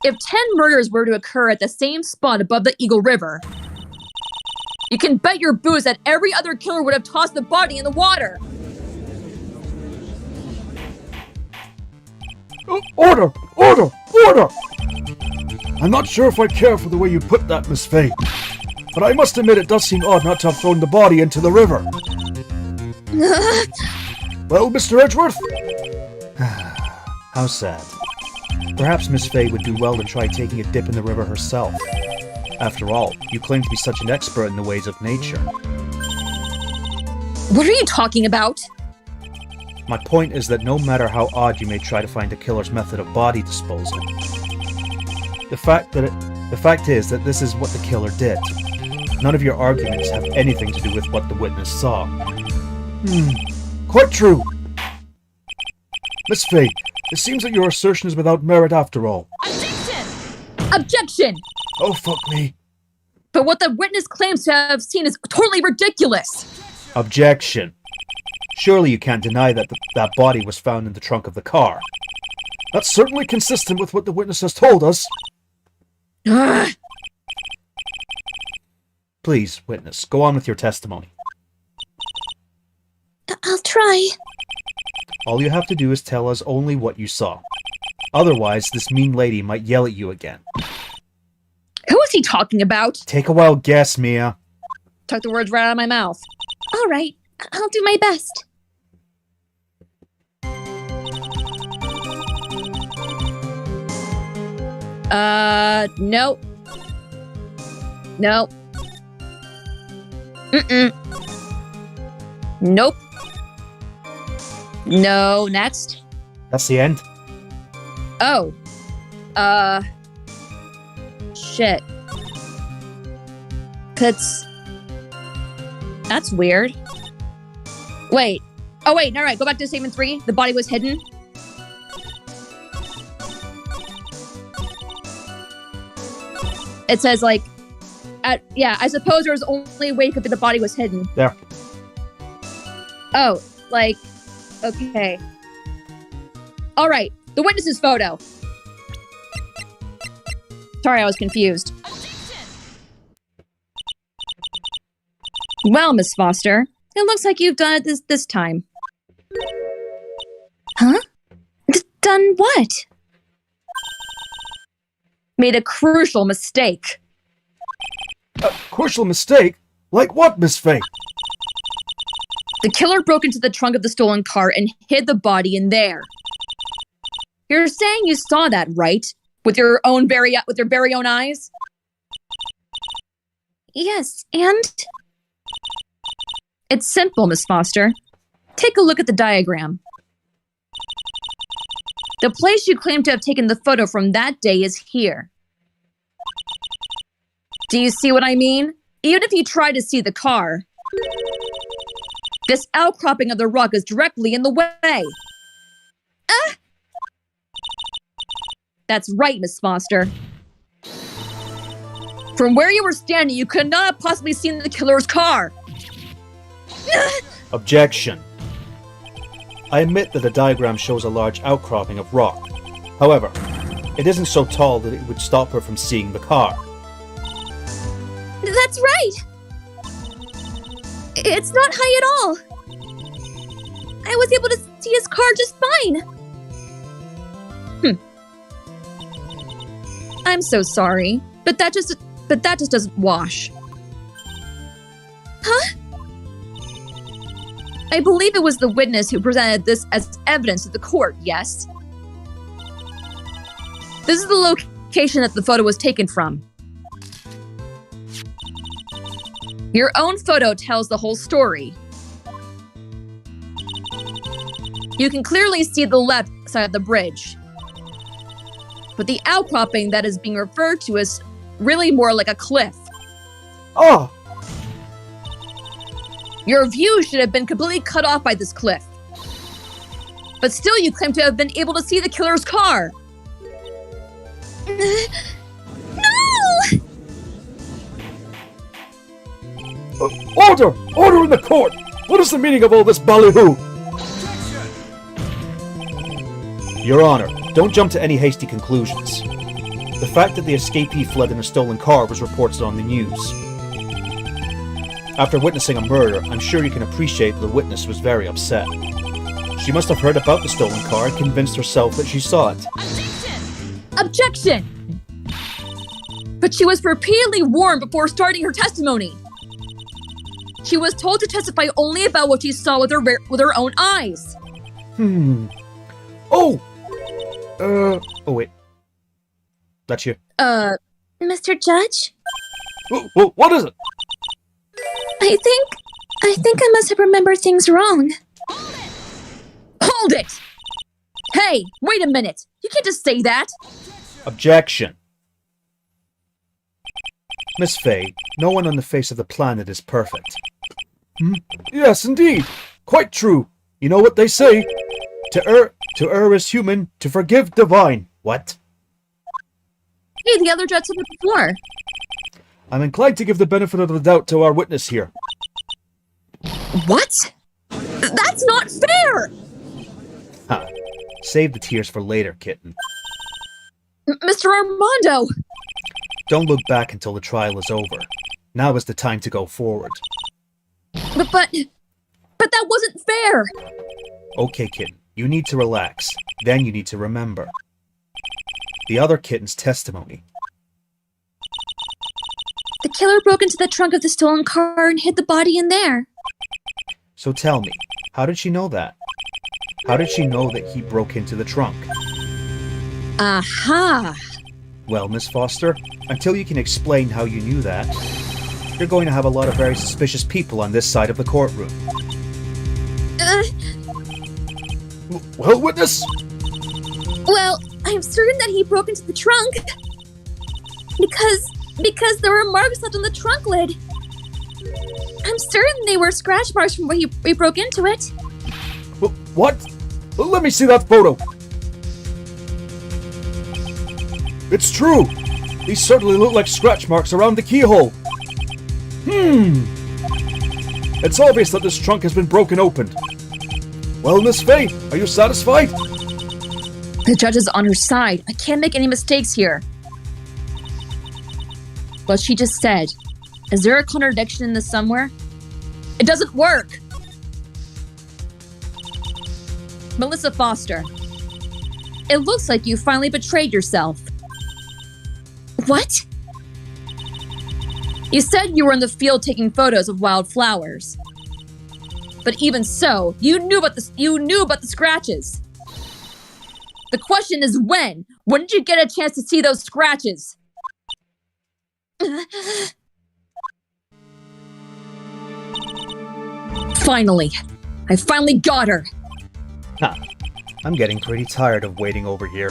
If 10 murders were to occur at the same spot above the Eagle River, you can bet your boots that every other killer would have tossed the body in the water. Order! Order! Order! I'm not sure if I care for the way you put that, Miss Fay, but I must admit it does seem odd not to have thrown the body into the river. Well, Mr. Edgeworth? How sad. Perhaps Miss Fay would do well to try taking a dip in the river herself. After all, you claim to be such an expert in the ways of nature. What are you talking about? My point is that no matter how odd you may try to find a killer's method of body disposal, the fact is that this is what the killer did. None of your arguments have anything to do with what the witness saw. Quite true. Miss Fay, it seems that your assertion is without merit after all. Objection! Oh, fuck me. But what the witness claims to have seen is totally ridiculous! Objection. Surely you can't deny that that body was found in the trunk of the car. That's certainly consistent with what the witness has told us. Ugh. Please, witness, go on with your testimony. I'll try. All you have to do is tell us only what you saw. Otherwise, this mean lady might yell at you again. Who is he talking about? Take a wild guess, Mia. Took the words right out of my mouth. All right, I'll do my best. Nope. Nope. Nope. No, next. That's the end. Oh. Shit. That's weird. Wait. Oh, wait, no, right. Go back to statement 3. The body was hidden. It says, like, I suppose there was only a way that the body was hidden. There. Oh, like, okay. All right, the witness's photo. Sorry, I was confused. Well, Miss Foster, it looks like you've done it this time. Huh? Done what? Made a crucial mistake. A crucial mistake? Like what, Miss Fay? The killer broke into the trunk of the stolen car and hid the body in there. You're saying you saw that, right? With your very own eyes? Yes, and? It's simple, Miss Foster. Take a look at the diagram. The place you claim to have taken the photo from that day is here. Do you see what I mean? Even if you try to see the car, this outcropping of the rock is directly in the way. That's right, Miss Foster. From where you were standing, you could not have possibly seen the killer's car. Objection. I admit that the diagram shows a large outcropping of rock. However, it isn't so tall that it would stop her from seeing the car. That's right! It's not high at all. I was able to see his car just fine. I'm so sorry, but that just doesn't wash. Huh? I believe it was the witness who presented this as evidence to the court, yes? This is the location that the photo was taken from. Your own photo tells the whole story. You can clearly see the left side of the bridge. But the outcropping that is being referred to is really more like a cliff. Oh! Your view should have been completely cut off by this cliff. But still you claim to have been able to see the killer's car. No! Order! Order in the court! What is the meaning of all this ballyhoo? Your Honor, don't jump to any hasty conclusions. The fact that the escapee fled in a stolen car was reported on the news. After witnessing a murder, I'm sure you can appreciate that the witness was very upset. She must have heard about the stolen car and convinced herself that she saw it. Objection! But she was repeatedly warned before starting her testimony. She was told to testify only about what she saw with her own eyes. Oh! Oh wait. That's you. Mr. Judge? What is it? I think I must have remembered things wrong. Hold it! Hey, wait a minute. You can't just say that. Objection. Miss Faye, no one on the face of the planet is perfect. Yes, indeed. Quite true. You know what they say? To err is human, to forgive divine. What? Hey, the other judge said it before. I'm inclined to give the benefit of the doubt to our witness here. What? That's not fair! Ha. Save the tears for later, kitten. Mr. Armando! Don't look back until the trial is over. Now is the time to go forward. But that wasn't fair! Okay, kitten. You need to relax. Then you need to remember. The other kitten's testimony. The killer broke into the trunk of the stolen car and hid the body in there. So tell me, how did she know that? How did she know that he broke into the trunk? Aha! Well, Miss Foster, until you can explain how you knew that, you're going to have a lot of very suspicious people on this side of the courtroom. Well, witness? Well, I'm certain that he broke into the trunk. Because there were marks left on the trunk lid. I'm certain they were scratch marks from where he broke into it. What? Let me see that photo. It's true. These certainly look like scratch marks around the keyhole. It's obvious that this trunk has been broken open. Well, Miss Faye, are you satisfied? The judge is on her side. I can't make any mistakes here. What she just said. Is there a contradiction in this somewhere? It doesn't work! Melissa Foster. It looks like you finally betrayed yourself. What? You said you were in the field taking photos of wild flowers. But even so, you knew about the scratches. The question is when? When did you get a chance to see those scratches? Finally. I finally got her. I'm getting pretty tired of waiting over here.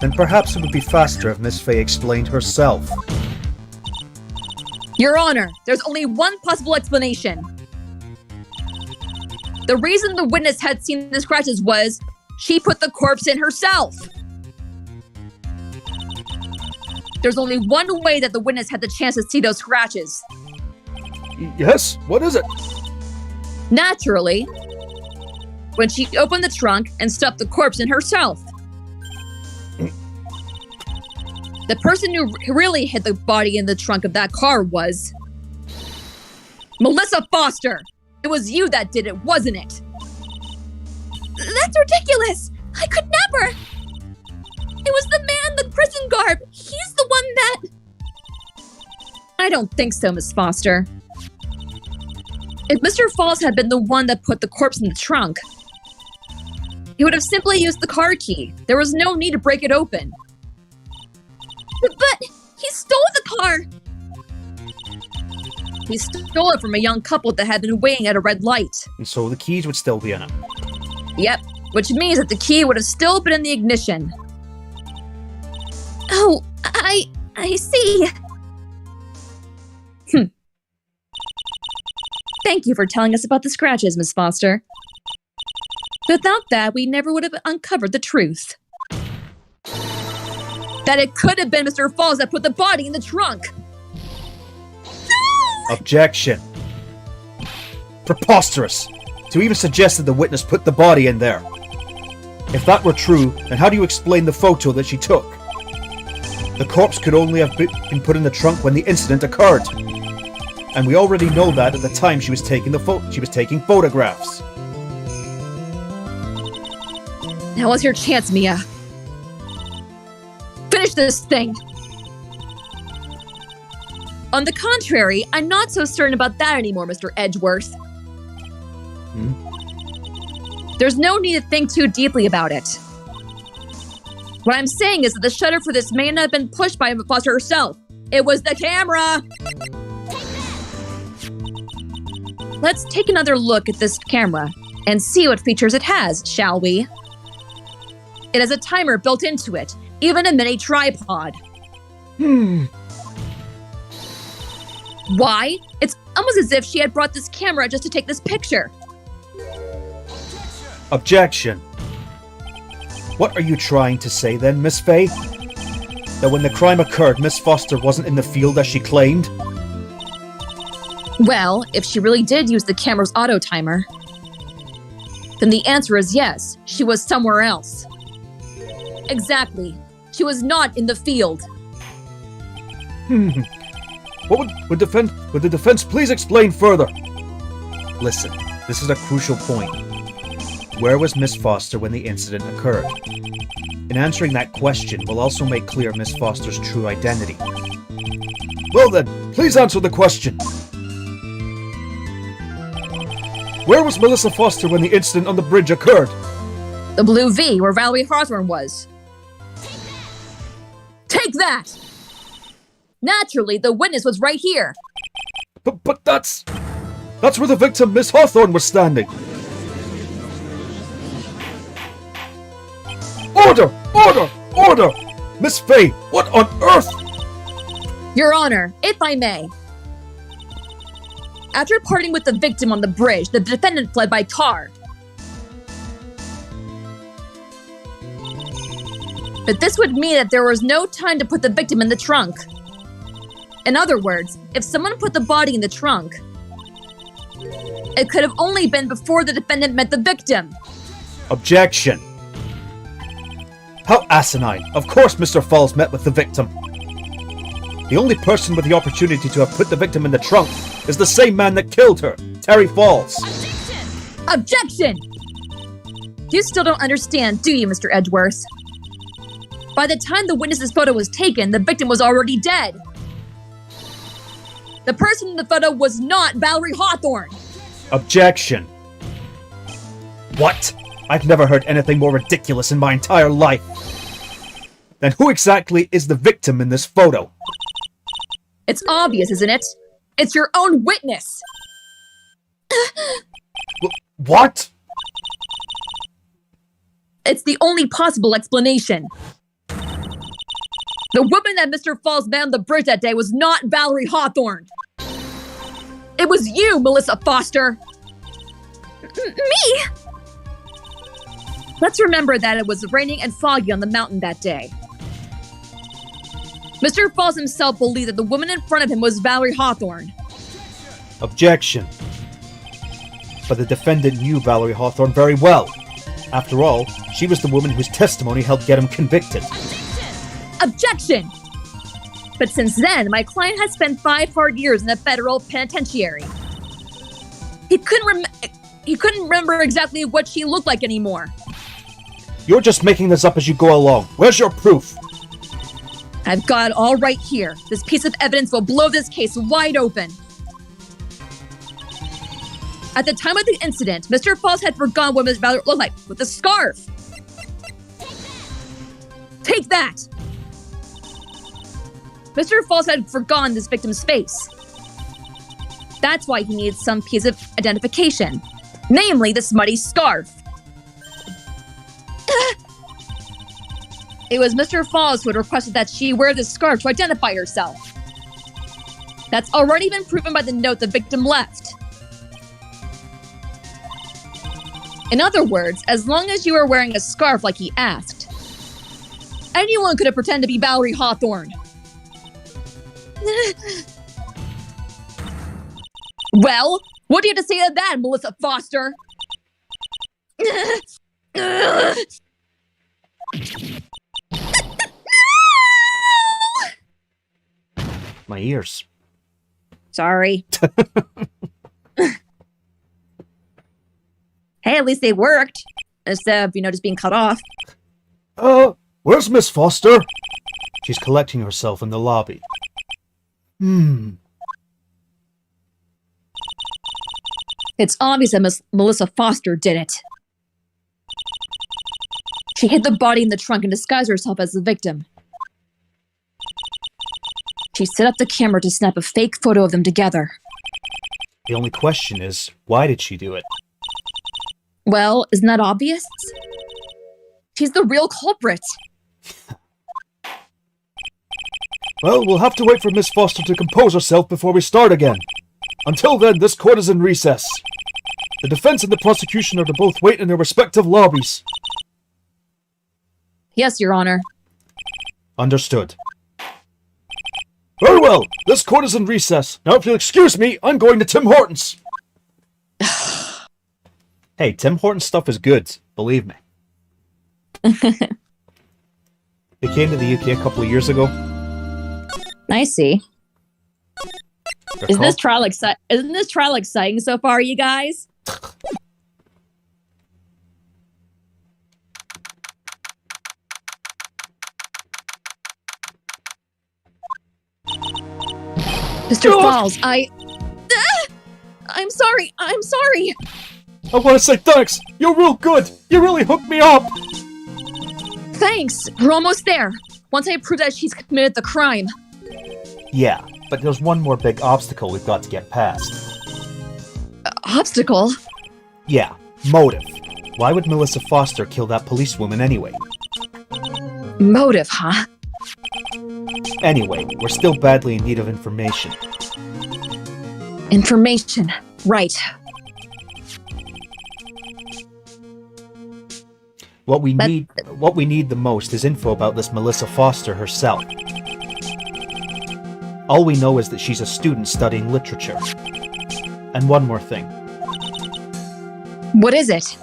Then perhaps it would be faster if Miss Faye explained herself. Your Honor, there's only one possible explanation. The reason the witness had seen the scratches was she put the corpse in herself. There's only one way that the witness had the chance to see those scratches. Yes? What is it? Naturally, when she opened the trunk and stuffed the corpse in herself. The person who really hid the body in the trunk of that car was Melissa Foster. It was you that did it, wasn't it? That's ridiculous! I could never! It was the man in the prison garb! He's the one that... I don't think so, Miss Foster. If Mr. Falls had been the one that put the corpse in the trunk, he would have simply used the car key. There was no need to break it open. But he stole the car! He stole it from a young couple that had been waiting at a red light. And so the keys would still be in it. Yep, which means that the key would have still been in the ignition. Oh, I see. Thank you for telling us about the scratches, Miss Foster. Without that, we never would have uncovered the truth. That it could have been Mr. Falls that put the body in the trunk. Objection. Preposterous. To even suggest that the witness put the body in there. If that were true, then how do you explain the photo that she took? The corpse could only have been put in the trunk when the incident occurred. And we already know that at the time she was taking photographs. Now is your chance, Mia. Finish this thing. On the contrary, I'm not so certain about that anymore, Mr. Edgeworth. There's no need to think too deeply about it. What I'm saying is that the shutter for this may not have been pushed by Foster herself. It was the camera! Let's take another look at this camera and see what features it has, shall we? It has a timer built into it, even a mini tripod. Why? It's almost as if she had brought this camera just to take this picture. Objection. What are you trying to say then, Miss Faye? That when the crime occurred, Miss Foster wasn't in the field as she claimed? Well, if she really did use the camera's auto timer, then the answer is yes, she was somewhere else. Exactly. She was not in the field. What would the defense please explain further? Listen, this is a crucial point. Where was Miss Foster when the incident occurred? In answering that question, we'll also make clear Miss Foster's true identity. Well then, please answer the question. Where was Melissa Foster when the incident on the bridge occurred? The Blue V, where Valerie Hawthorne was. Take that! Naturally, the witness was right here. But that's where the victim, Miss Hawthorne, was standing. Order! Order! Order! Miss Faye, what on earth? Your Honor, if I may. After parting with the victim on the bridge, the defendant fled by car. But this would mean that there was no time to put the victim in the trunk. In other words, if someone put the body in the trunk, it could have only been before the defendant met the victim. Objection. How asinine. Of course Mr. Falls met with the victim. The only person with the opportunity to have put the victim in the trunk is the same man that killed her, Terry Falls. Objection! You still don't understand, do you, Mr. Edgeworth? By the time the witness's photo was taken, the victim was already dead. The person in the photo was not Valerie Hawthorne. Objection. What? I've never heard anything more ridiculous in my entire life. Then who exactly is the victim in this photo? It's obvious, isn't it? It's your own witness. What? It's the only possible explanation. The woman that Mr. Falls met on the bridge that day was not Valerie Hawthorne. It was you, Melissa Foster! Me? Let's remember that it was raining and foggy on the mountain that day. Mr. Falls himself believed that the woman in front of him was Valerie Hawthorne. Objection. But the defendant knew Valerie Hawthorne very well. After all, she was the woman whose testimony helped get him convicted. Objection! But since then, my client has spent 5 hard years in a federal penitentiary. He couldn't remember exactly what she looked like anymore. You're just making this up as you go along. Where's your proof? I've got it all right here. This piece of evidence will blow this case wide open. At the time of the incident, Mr. Falls had forgotten what Miss Valerie looked like with a scarf. Take that! Mr. Falls had forgotten this victim's face. That's why he needed some piece of identification, namely the smutty scarf. It was Mr. Falls who had requested that she wear this scarf to identify herself. That's already been proven by the note the victim left. In other words, as long as you were wearing a scarf like he asked, anyone could have pretended to be Valerie Hawthorne. Well, what do you have to say to that, Melissa Foster? My ears. Sorry. Hey, at least they worked. Instead of, just being cut off. Where's Miss Foster? She's collecting herself in the lobby. It's obvious that Melissa Foster did it. She hid the body in the trunk and disguised herself as the victim. She set up the camera to snap a fake photo of them together. The only question is, why did she do it? Well, isn't that obvious? She's the real culprit. Well, we'll have to wait for Miss Foster to compose herself before we start again. Until then, this court is in recess. The defense and the prosecution are to both wait in their respective lobbies. Yes, Your Honor. Understood. Very well, this court is in recess. Now, if you'll excuse me, I'm going to Tim Hortons. Hey, Tim Hortons stuff is good, believe me. They came to the UK a couple of years ago. I see. They're Isn't this called- trial exciting so far, you guys? Mr. Falls, I'm sorry. I want to say thanks. You're real good. You really hooked me up. Thanks. We're almost there. Once I prove that she's committed the crime. Yeah, but there's one more big obstacle we've got to get past. Obstacle? Yeah, motive. Why would Melissa Foster kill that policewoman anyway? Motive, huh? Anyway, we're still badly in need of information. Information. Right. What we need the most is info about this Melissa Foster herself. All we know is that she's a student studying literature. And one more thing. What is it?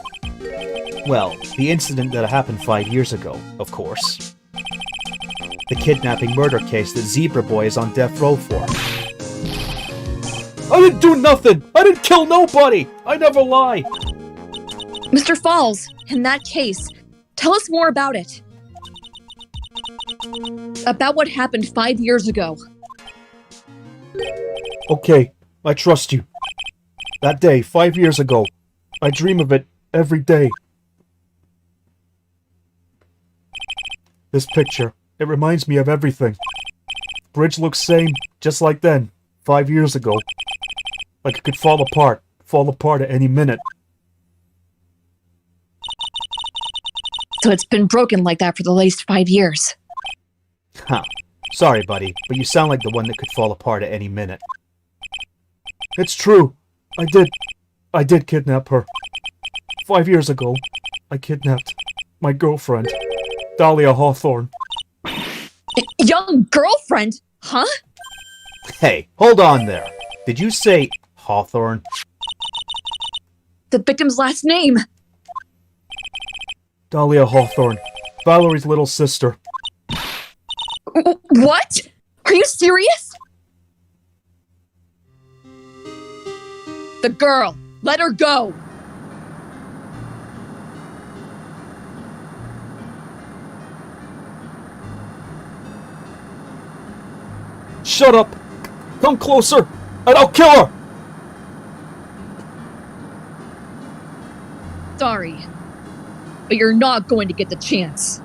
Well, the incident that happened 5 years ago, of course. The kidnapping murder case that Zebra Boy is on death row for. I didn't do nothing! I didn't kill nobody! I never lie! Mr. Falls, in that case, tell us more about it. About what happened 5 years ago. Okay, I trust you. That day, 5 years ago, I dream of it every day. This picture, it reminds me of everything. Bridge looks same, just like then, 5 years ago. Like it could fall apart at any minute. So it's been broken like that for the last 5 years. Huh. Sorry, buddy, but you sound like the one that could fall apart at any minute. It's true. I did kidnap her. 5 years ago, I kidnapped my girlfriend, Dalia Hawthorne. Young girlfriend? Huh? Hey, hold on there. Did you say Hawthorne? The victim's last name. Dalia Hawthorne, Valerie's little sister. What? Are you serious? The girl. Let her go. Shut up! Come closer, and I'll kill her! Sorry, but you're not going to get the chance.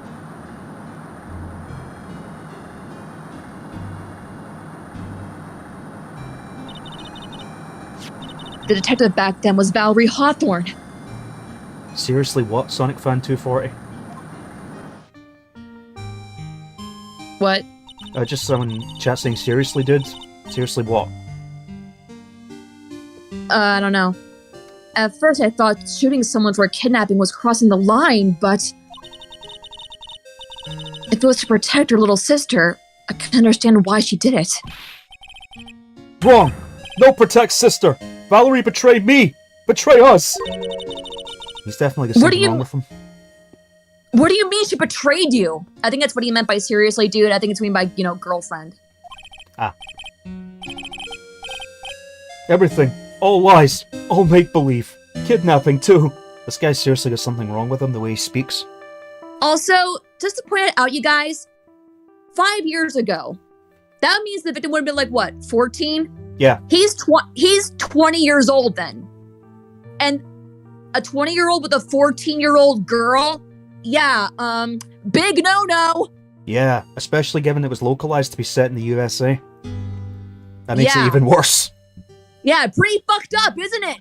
The detective back then was Valerie Hawthorne. Seriously, what, Sonic Fan 240? What? Just someone chat saying, seriously, dude? Seriously, what? I don't know. At first I thought shooting someone for kidnapping was crossing the line, but if it was to protect her little sister, I can understand why she did it. Wrong! No protect sister! Valerie betrayed me! Betray us! He's definitely got something wrong with him. What do you mean she betrayed you? I think that's what he meant by seriously, dude. I think it's mean by, girlfriend. Ah. Everything. All lies. All make-believe. Kidnapping, too. This guy seriously got something wrong with him, the way he speaks. Also, just to point it out, you guys, 5 years ago, that means the victim would have been like, what, 14? Yeah. He's 20 years old then. And a 20-year-old with a 14-year-old girl? Yeah, big no-no. Yeah, especially given it was localized to be set in the USA. That makes it Yeah. even worse. Yeah, pretty fucked up, isn't it?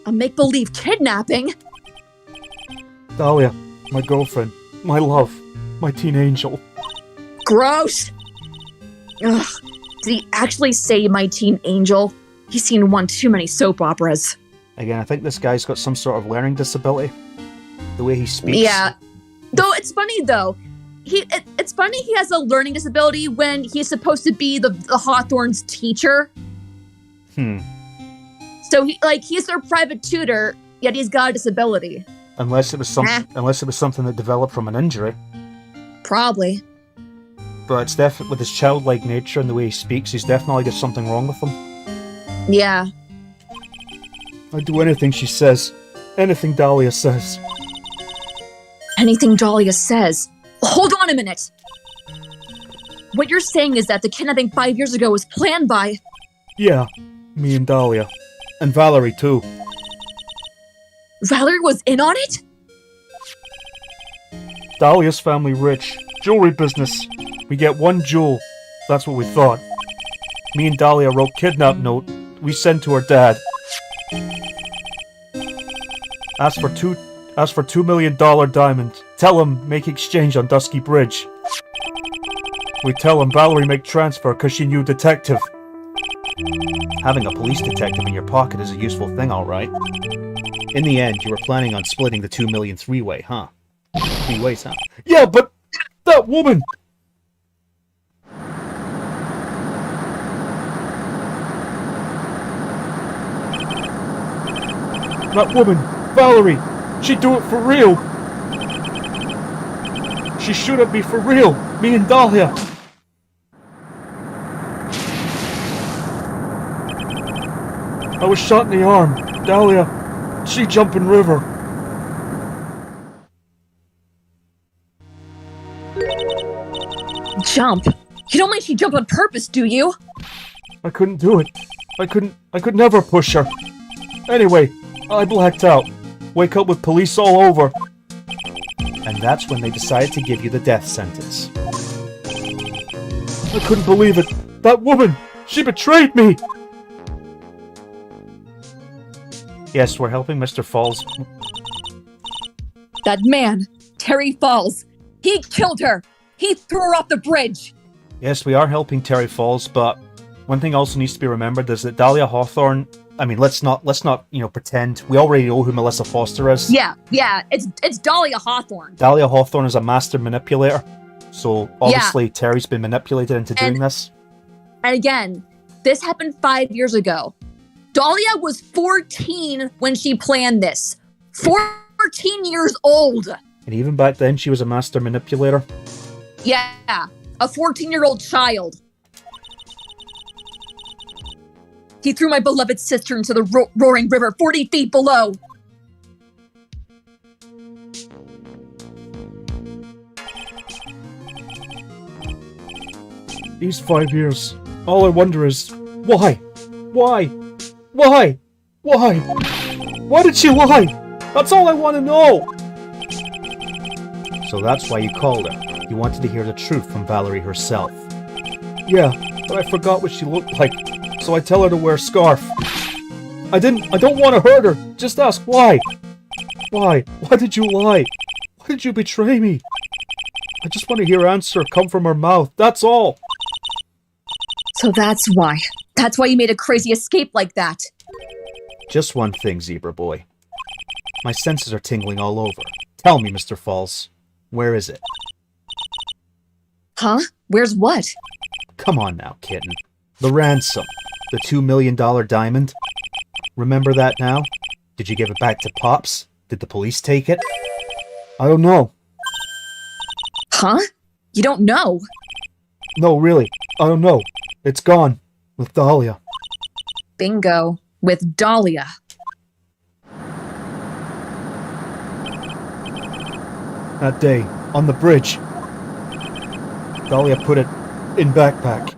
A make-believe kidnapping? Dalia, my girlfriend, my love, my teen angel. Gross. Ugh. Did he actually say my teen angel? He's seen one too many soap operas. Again, I think this guy's got some sort of learning disability. The way he speaks. Yeah. Though it's funny though. It's funny he has a learning disability when he's supposed to be the Hawthorne's teacher. So he's their private tutor, yet he's got a disability. Unless it was something that developed from an injury. Probably. But it's definitely with his childlike nature and the way he speaks, he's definitely got something wrong with him. Yeah. I'd do anything she says. Anything Dalia says. Anything Dalia says. Hold on a minute. What you're saying is that the kidnapping 5 years ago was planned by... Yeah, me and Dalia. And Valerie, too. Valerie was in on it? Dalia's family rich. Jewelry business. We get one jewel. That's what we thought. Me and Dalia wrote kidnap note. We sent to her dad. Ask for $2 million diamond. Tell him make exchange on Dusky Bridge. We tell him Valerie make transfer cause she knew detective. Having a police detective in your pocket is a useful thing, alright. In the end, you were planning on splitting the 2 million three-way, huh? 3 ways, huh? Yeah, but that woman! That woman, Valerie, she'd do it for real. She shoot at me for real, me and Dalia. I was shot in the arm. Dalia, she jump in river. Jump? You don't mean she jumped on purpose, do you? I couldn't do it. I could never push her. Anyway, I blacked out. Wake up with police all over. And that's when they decided to give you the death sentence. I couldn't believe it. That woman, she betrayed me. Yes, we're helping Mr. Falls. That man, Terry Falls, he killed her. He threw her off the bridge. Yes, we are helping Terry Falls, but One thing also needs to be remembered is that Dalia Hawthorne, I mean, let's not, pretend. We already know who Melissa Foster is. Yeah, it's Dalia Hawthorne. Dalia Hawthorne is a master manipulator. So, obviously, Terry's been manipulated into doing this. And again, this happened 5 years ago. Dalia was 14 when she planned this. 14 years old. And even back then, she was a master manipulator. Yeah, a 14-year-old child. He threw my beloved sister into the roaring river 40 feet below. These 5 years. All I wonder is, why? Why? Why? Why? Why did she lie? That's all I want to know! So that's why you called her. You wanted to hear the truth from Valerie herself. Yeah, but I forgot what she looked like, so I tell her to wear a scarf. I don't want to hurt her. Just ask why. Why? Why did you lie? Why did you betray me? I just want to hear answer come from her mouth. That's all. So that's why. That's why you made a crazy escape like that. Just one thing, Zebra Boy. My senses are tingling all over. Tell me, Mr. Falls, where is it? Huh? Where's what? Come on now, kitten. The ransom. The $2 million diamond. Remember that now? Did you give it back to Pops? Did the police take it? I don't know. Huh? You don't know? No, really. I don't know. It's gone. With Dalia. Bingo. With Dalia. That day, on the bridge. Dalia put it in backpack.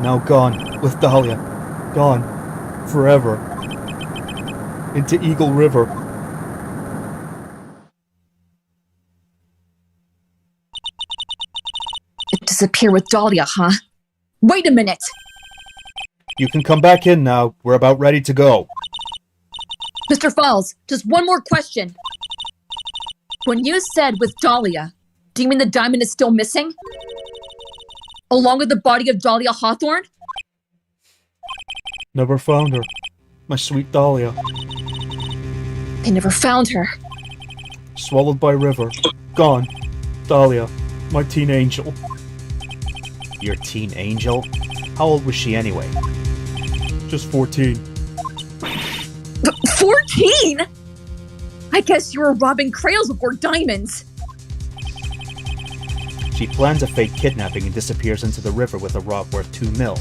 Now gone with Dalia. Gone. Forever. Into Eagle River. Disappear with Dalia, huh? Wait a minute! You can come back in now. We're about ready to go. Mr. Falls, just one more question. When you said with Dalia, do you mean the diamond is still missing? Along with the body of Dalia Hawthorne? Never found her. My sweet Dalia. They never found her. Swallowed by river. Gone. Dalia. My teen angel. Your teen angel? How old was she anyway? Just 14. 14? I guess you were robbing cradles before diamonds. She plans a fake kidnapping and disappears into the river with a rob worth $2 mil.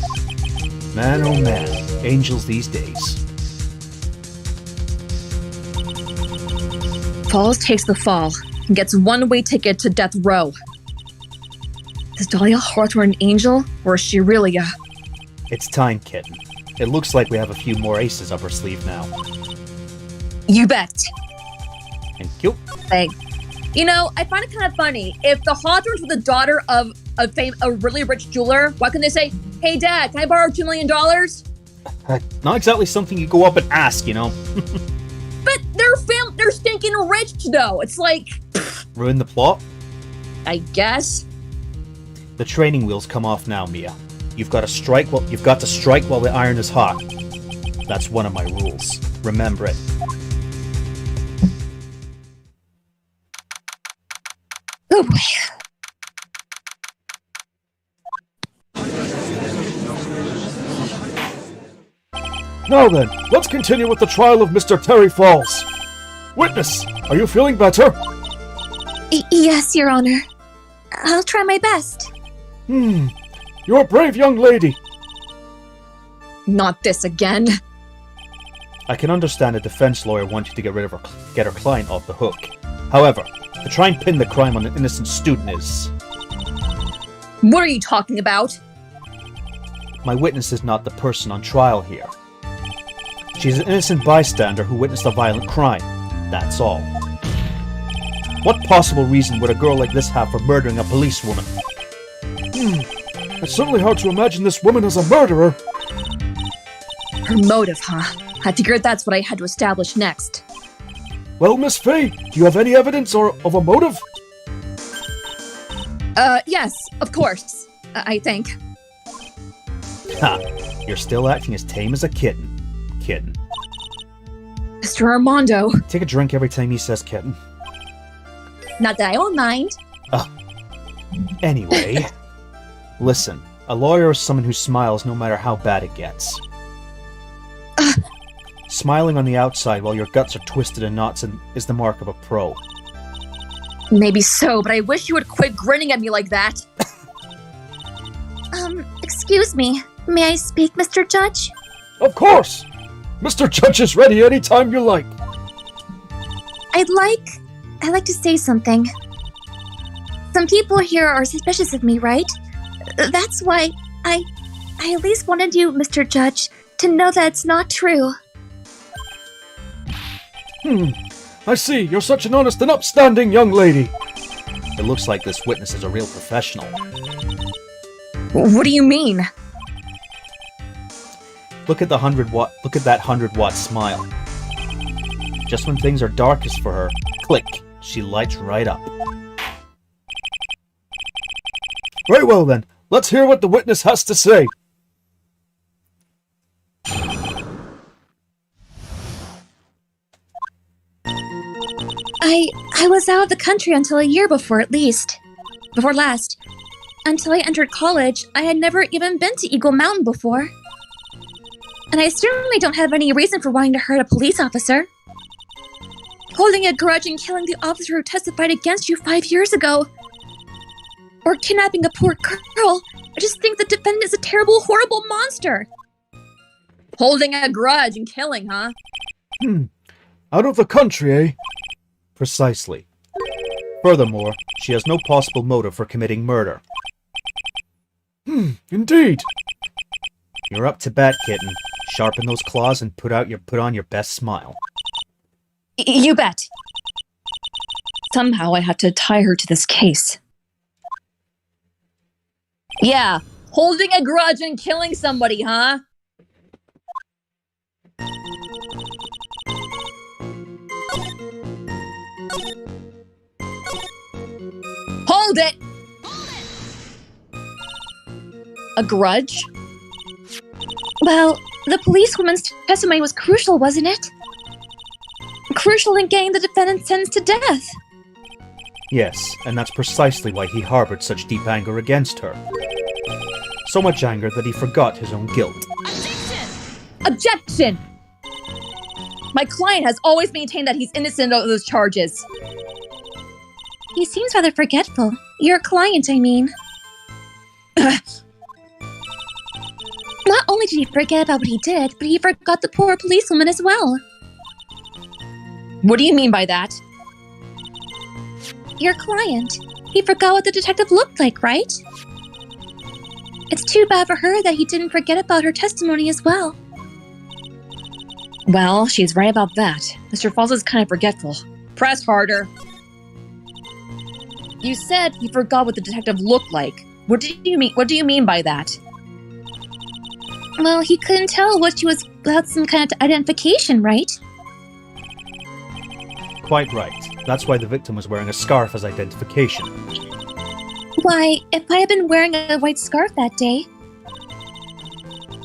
Man oh man, angels these days. Falls takes the fall and gets one-way ticket to death row. Is Dalia Hawthorne an angel, or is she really a... It's time, kitten. It looks like we have a few more aces up our sleeve now. You bet. Thank you. Thanks. You know, I find it kind of funny. If the Hawthornes were the daughter of a really rich jeweler, why couldn't they say, "Hey Dad, can I borrow $2 million?" Not exactly something you go up and ask, you know? But they're stinking rich though. It's like... Ruin the plot? I guess. The training wheels come off now, Mia. You've got to strike while the iron is hot. That's one of my rules. Remember it. Oh boy. Now then, let's continue with the trial of Mr. Terry Falls. Witness, are you feeling better? Yes, Your Honor. I'll try my best. You're a brave young lady. Not this again. I can understand a defense lawyer wanting to get her client off the hook. However, to try and pin the crime on an innocent student is... What are you talking about? My witness is not the person on trial here. She's an innocent bystander who witnessed a violent crime. That's all. What possible reason would a girl like this have for murdering a policewoman? It's certainly hard to imagine this woman as a murderer. Her motive, huh? I figured that's what I had to establish next. Well, Miss Faye, do you have any evidence of a motive? Yes, of course. I think. Ha! You're still acting as tame as a kitten. Kitten. Mr. Armando. Take a drink every time he says kitten. Not that I won't mind. Anyway, listen. A lawyer is someone who smiles no matter how bad it gets. Smiling on the outside while your guts are twisted in knots is the mark of a pro. Maybe so, but I wish you would quit grinning at me like that. Excuse me. May I speak, Mr. Judge? Of course! Mr. Judge is ready anytime you like. I'd like to say something. Some people here are suspicious of me, right? That's why I at least wanted you, Mr. Judge, to know that it's not true. I see, you're such an honest and upstanding young lady. It looks like this witness is a real professional. What do you mean? Look at that 100-watt smile. Just when things are darkest for her, click, she lights right up. Very well then, let's hear what the witness has to say. I was out of the country until a year before last. Until I entered college, I had never even been to Eagle Mountain before. And I certainly don't have any reason for wanting to hurt a police officer. Holding a grudge and killing the officer who testified against you 5 years ago. Or kidnapping a poor girl. I just think the defendant is a terrible, horrible monster. Holding a grudge and killing, huh? Out of the country, eh? Precisely. Furthermore, she has no possible motive for committing murder. Indeed. You're up to bat, kitten. Sharpen those claws and put on your best smile. You bet. Somehow I have to tie her to this case. Yeah, holding a grudge and killing somebody, huh? Hold it! A grudge? Well, the policewoman's testimony was crucial, wasn't it? Crucial in getting the defendant sentenced to death. Yes, and that's precisely why he harbored such deep anger against her. So much anger that he forgot his own guilt. Objection! My client has always maintained that he's innocent of those charges. He seems rather forgetful. Your client, I mean. Not only did he forget about what he did, but he forgot the poor policewoman as well. What do you mean by that? Your client. He forgot what the detective looked like, right? It's too bad for her that he didn't forget about her testimony as well. Well, she's right about that. Mr. Falls is kind of forgetful. Press harder. You said he forgot what the detective looked like. What do you mean by that? Well, he couldn't tell what she was without some kind of identification, right? Quite right. That's why the victim was wearing a scarf as identification. Why, if I had been wearing a white scarf that day,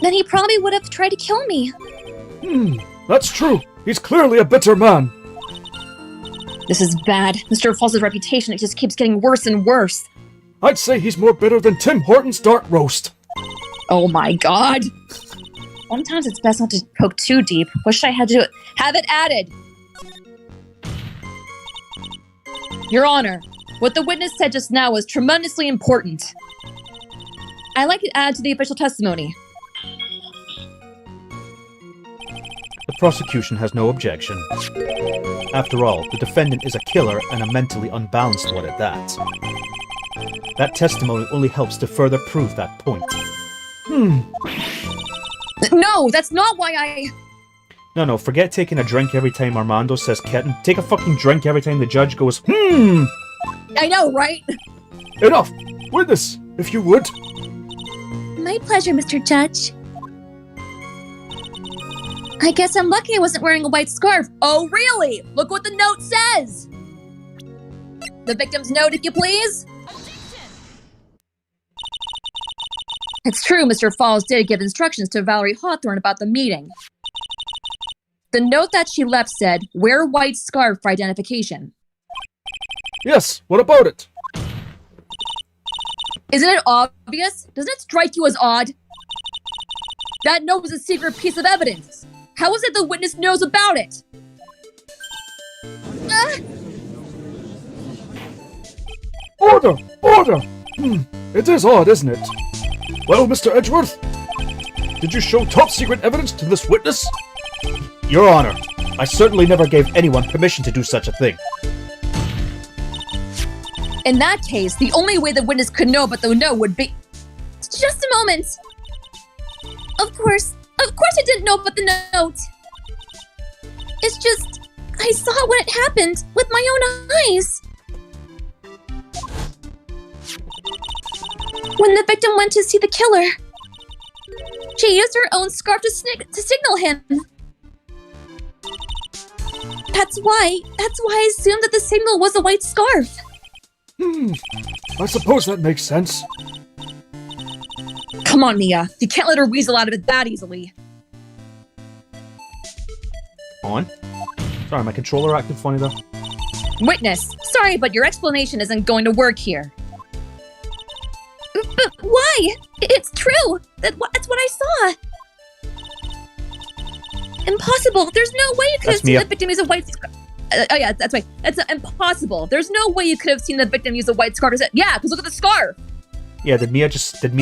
then he probably would have tried to kill me. That's true. He's clearly a bitter man. This is bad. Mr. Falls' reputation, it just keeps getting worse and worse. I'd say he's more bitter than Tim Horton's dark roast. Oh my god! Sometimes it's best not to poke too deep. Wish I had to have it added. Your Honor, what the witness said just now was tremendously important. I'd like to add to the official testimony. The prosecution has no objection. After all, the defendant is a killer and a mentally unbalanced one at that. That testimony only helps to further prove that point. No, that's not why I... No, forget taking a drink every time Armando says kitten. Take a fucking drink every time the judge goes, I know, right? Enough! Witness, if you would. My pleasure, Mr. Judge. I guess I'm lucky I wasn't wearing a white scarf. Oh, really? Look what the note says! The victim's note, if you please. It's true Mr. Falls did give instructions to Valerie Hawthorne about the meeting. The note that she left said, "Wear white scarf for identification." Yes, what about it? Isn't it obvious? Doesn't it strike you as odd? That note was a secret piece of evidence. How is it the witness knows about it? Order! Order! It is odd, isn't it? Well, Mr. Edgeworth, did you show top-secret evidence to this witness? Your Honor, I certainly never gave anyone permission to do such a thing. In that case, the only way the witness could know about the note would be... Just a moment. Of course I didn't know about the note. It's just, I saw it when it happened with my own eyes. When the victim went to see the killer, she used her own scarf to signal him. That's why I assumed that the signal was a white scarf. I suppose that makes sense. Come on, Mia. You can't let her weasel out of it that easily. On? Sorry, my controller acted funny though. Witness, sorry, but your explanation isn't going to work here. But why? It's true. That's what I saw. Impossible. There's no way you could have seen the victim use a white scarf. Oh yeah, that's right. That's impossible. There's no way you could have seen the victim use a white scarf. Yeah, because look at the scarf. Yeah, did Mia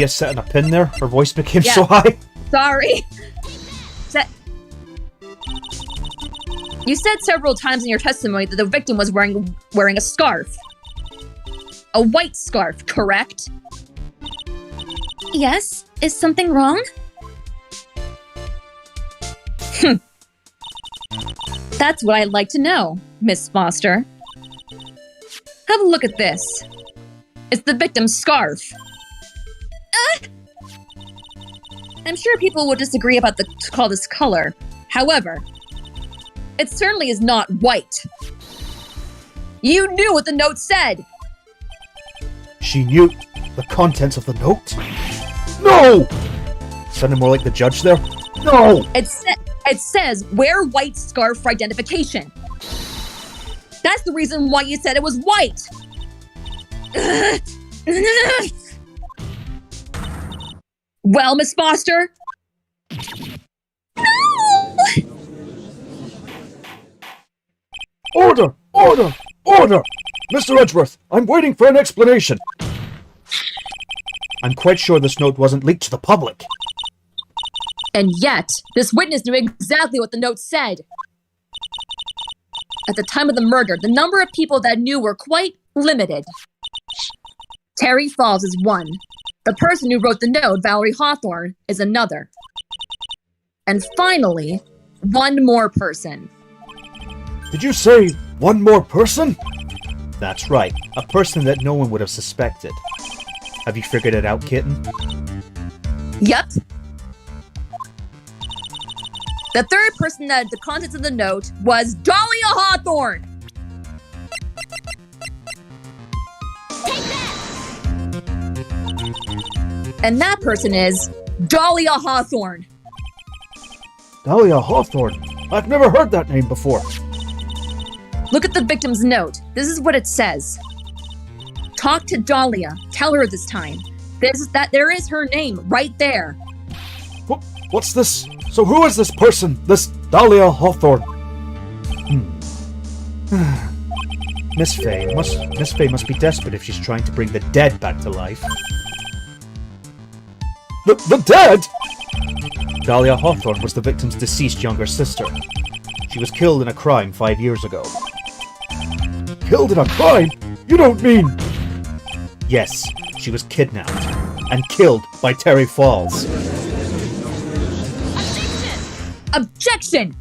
set in a pin there? Her voice became so high. Sorry. You said several times in your testimony that the victim was wearing a scarf. A white scarf, correct? Yes. Is something wrong? That's what I'd like to know, Miss Foster. Have a look at this. It's the victim's scarf. I'm sure people would disagree about this color. However, it certainly is not white. You knew what the note said. She knew the contents of the note? No! Sounded more like the judge there. No! It says, wear white scarf for identification. That's the reason why you said it was white. Well, Miss Foster? No! Order! Order! Order! Mr. Edgeworth, I'm waiting for an explanation. I'm quite sure this note wasn't leaked to the public. And yet, this witness knew exactly what the note said. At the time of the murder, the number of people that knew were quite limited. Terry Falls is one. The person who wrote the note, Valerie Hawthorne, is another. And finally, one more person. Did you say one more person? That's right, a person that no one would have suspected. Have you figured it out, kitten? Yep. The third person that had the contents of the note was Dalia Hawthorne. Take that! And that person is Dalia Hawthorne. Dalia Hawthorne? I've never heard that name before. Look at the victim's note. This is what it says. Talk to Dalia. Tell her this time. There is her name right there. What's this? So who is this person? This Dalia Hawthorne? Miss Faye must be desperate if she's trying to bring the dead back to life. The dead? Dalia Hawthorne was the victim's deceased younger sister. She was killed in a crime 5 years ago. Killed in a crime? You don't mean... Yes, she was kidnapped and killed by Terry Falls. Objection!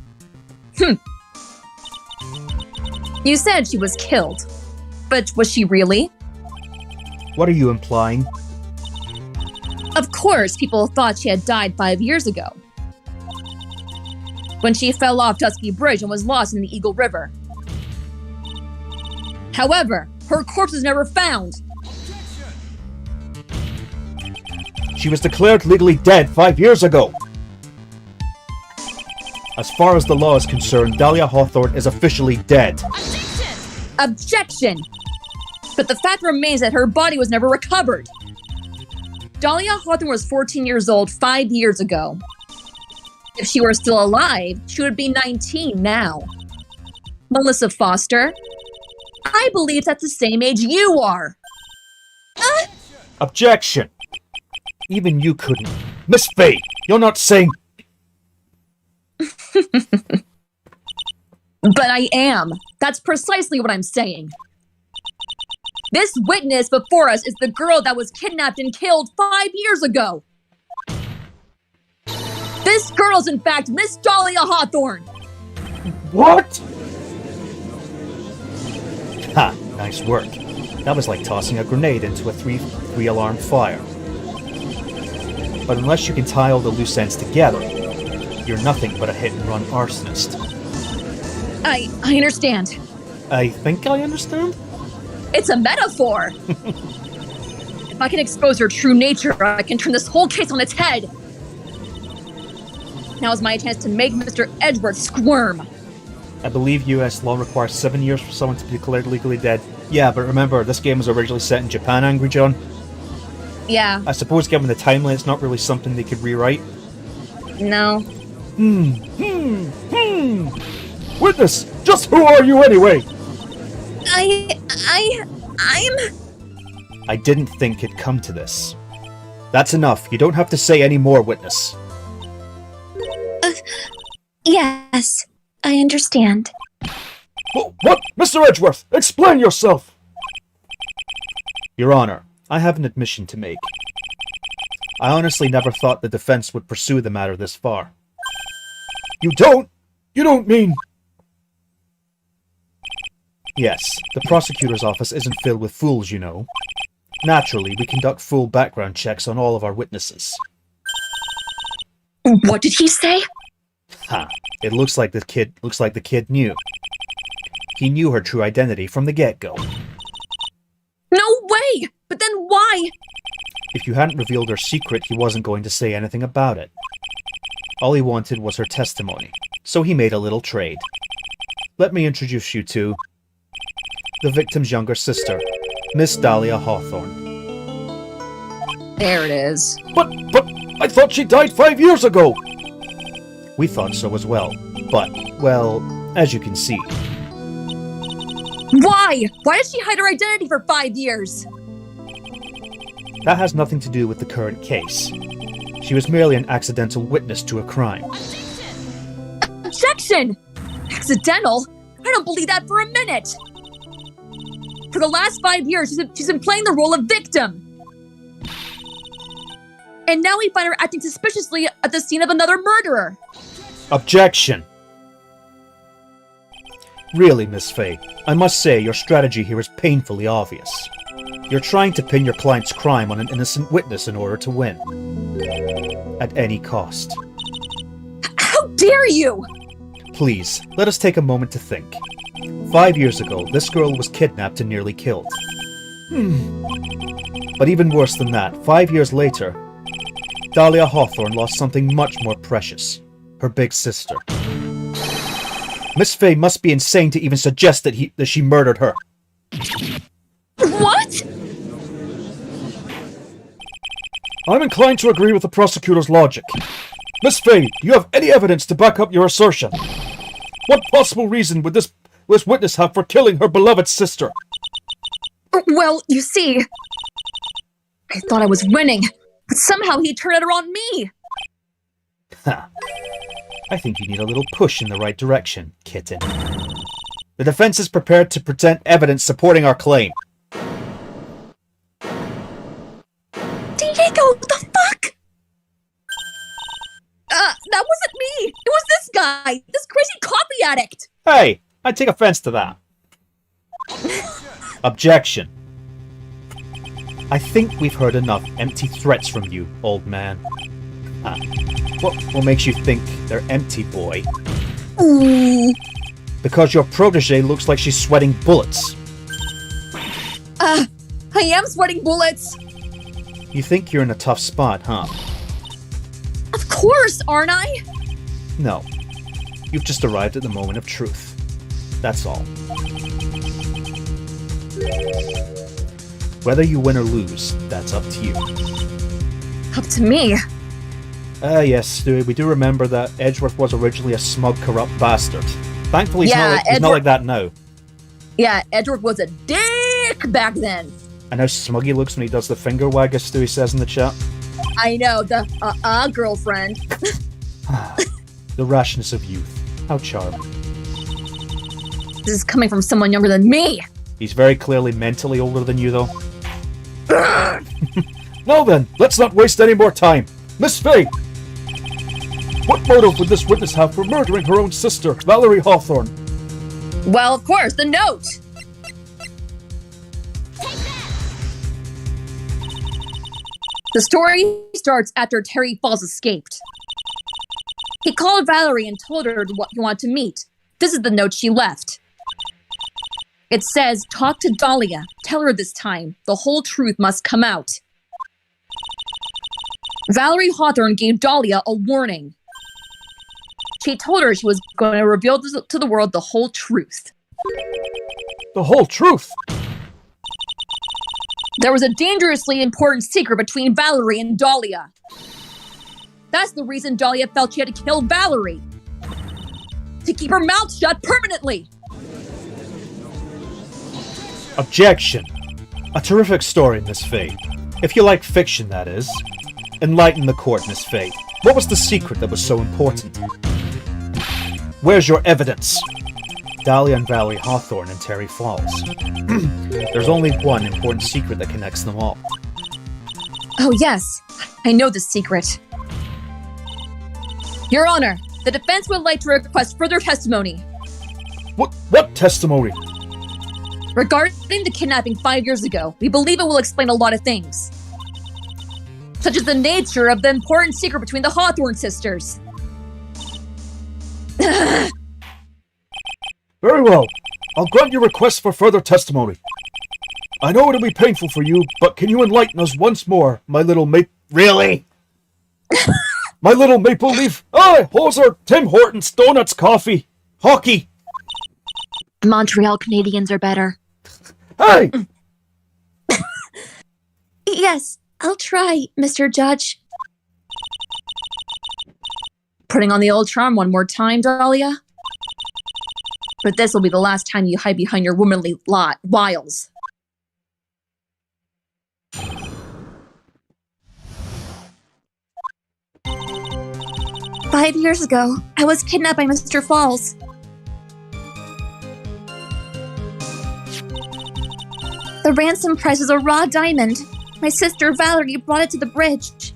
You said she was killed, but was she really? What are you implying? Of course, people thought she had died 5 years ago, when she fell off Dusky Bridge and was lost in the Eagle River. However, her corpse was never found. She was declared legally dead 5 years ago. As far as the law is concerned, Dalia Hawthorne is officially dead. Objection! But the fact remains that her body was never recovered. Dalia Hawthorne was 14 years old 5 years ago. If she were still alive, she would be 19 now. Melissa Foster, I believe that's the same age you are. Objection! Even you couldn't. Miss Faye, you're not saying... But I am. That's precisely what I'm saying. This witness before us is the girl that was kidnapped and killed 5 years ago. This girl is in fact Miss Dalia Hawthorne. What? Ha, nice work. That was like tossing a grenade into a three-alarm fire. But unless you can tie all the loose ends together, you're nothing but a hit-and-run arsonist. I understand. I think I understand? It's a metaphor. If I can expose her true nature, I can turn this whole case on its head. Now is my chance to make Mr. Edgeworth squirm. I believe US law requires 7 years for someone to be declared legally dead. Yeah, but remember, this game was originally set in Japan, Angry John. Yeah. I suppose given the timeline, it's not really something they could rewrite. No. Witness, just who are you anyway? I'm... I didn't think it'd come to this. That's enough. You don't have to say any more, witness. Yes, I understand. What? Mr. Edgeworth, explain yourself! Your Honor, I have an admission to make. I honestly never thought the defense would pursue the matter this far. You don't mean... Yes, the prosecutor's office isn't filled with fools, you know. Naturally, we conduct full background checks on all of our witnesses. What did he say? Ha! It looks like the kid knew. He knew her true identity from the get-go. No way! But then why? If you hadn't revealed her secret, he wasn't going to say anything about it. All he wanted was her testimony, so he made a little trade. Let me introduce you to the victim's younger sister, Miss Dalia Hawthorne. There it is. But I thought she died 5 years ago! We thought so as well, but, well, as you can see. Why? Why did she hide her identity for 5 years? That has nothing to do with the current case. She was merely an accidental witness to a crime. Objection! Accidental? I don't believe that for a minute! For the last 5 years, she's been playing the role of victim. And now we find her acting suspiciously at the scene of another murderer. Objection! Really, Miss Faye, I must say your strategy here is painfully obvious. You're trying to pin your client's crime on an innocent witness in order to win. At any cost. How dare you! Please, let us take a moment to think. 5 years ago, this girl was kidnapped and nearly killed. But even worse than that, 5 years later, Dalia Hawthorne lost something much more precious. Her big sister. Miss Faye must be insane to even suggest that she murdered her. What? I'm inclined to agree with the prosecutor's logic. Miss Faye, do you have any evidence to back up your assertion? What possible reason would this witness have for killing her beloved sister? Well, you see, I thought I was winning, but somehow he turned it on me. Ha. I think you need a little push in the right direction, kitten. The defense is prepared to present evidence supporting our claim. Diego, the fuck? That wasn't me! It was this guy! This crazy coffee addict! Hey, I take offense to that. Objection. I think we've heard enough empty threats from you, old man. What makes you think they're empty, boy? Because your protege looks like she's sweating bullets. I am sweating bullets! You think you're in a tough spot, huh? Of course, aren't I? No. You've just arrived at the moment of truth. That's all. Whether you win or lose, that's up to you. Up to me. Yes, Stewie, we do remember that Edgeworth was originally a smug, corrupt bastard. Thankfully, he's not like that now. Yeah, Edgeworth was a dick back then. And how smug he looks when he does the finger wag, as Stewie says in the chat. I know, the girlfriend. The rashness of youth. How charming. This is coming from someone younger than me. He's very clearly mentally older than you, though. Now then, let's not waste any more time. Miss Faye! What motive would this witness have for murdering her own sister, Valerie Hawthorne? Well, of course, the note. The story starts after Terry Falls escaped. He called Valerie and told her what he wanted to meet. This is the note she left. It says, talk to Dalia. Tell her this time. The whole truth must come out. Valerie Hawthorne gave Dalia a warning. She told her she was going to reveal to the world the whole truth. The whole truth? There was a dangerously important secret between Valerie and Dalia. That's the reason Dalia felt she had to kill Valerie. To keep her mouth shut permanently. Objection. A terrific story, Miss Faye. If you like fiction, that is. Enlighten the court, Miss Faye. What was the secret that was so important? Where's your evidence? Dalia and Valerie Hawthorne and Terry Falls. There's only one important secret that connects them all. Oh yes, I know this secret. Your Honor, the defense would like to request further testimony. What testimony? Regarding the kidnapping 5 years ago, we believe it will explain a lot of things. Such as the nature of the important secret between the Hawthorne sisters. Very well. I'll grant your request for further testimony. I know it'll be painful for you, but can you enlighten us once more, my little Really? My little maple leaf? Aye, hoser, Tim Hortons, donuts, coffee, hockey. Montreal Canadiens are better. Hey! Yes, I'll try, Mr. Judge. Putting on the old charm one more time, Dalia. But this will be the last time you hide behind your womanly wiles. "5 years ago, I was kidnapped by Mr. Falls. The ransom price was a raw diamond. My sister Valerie brought it to the bridge.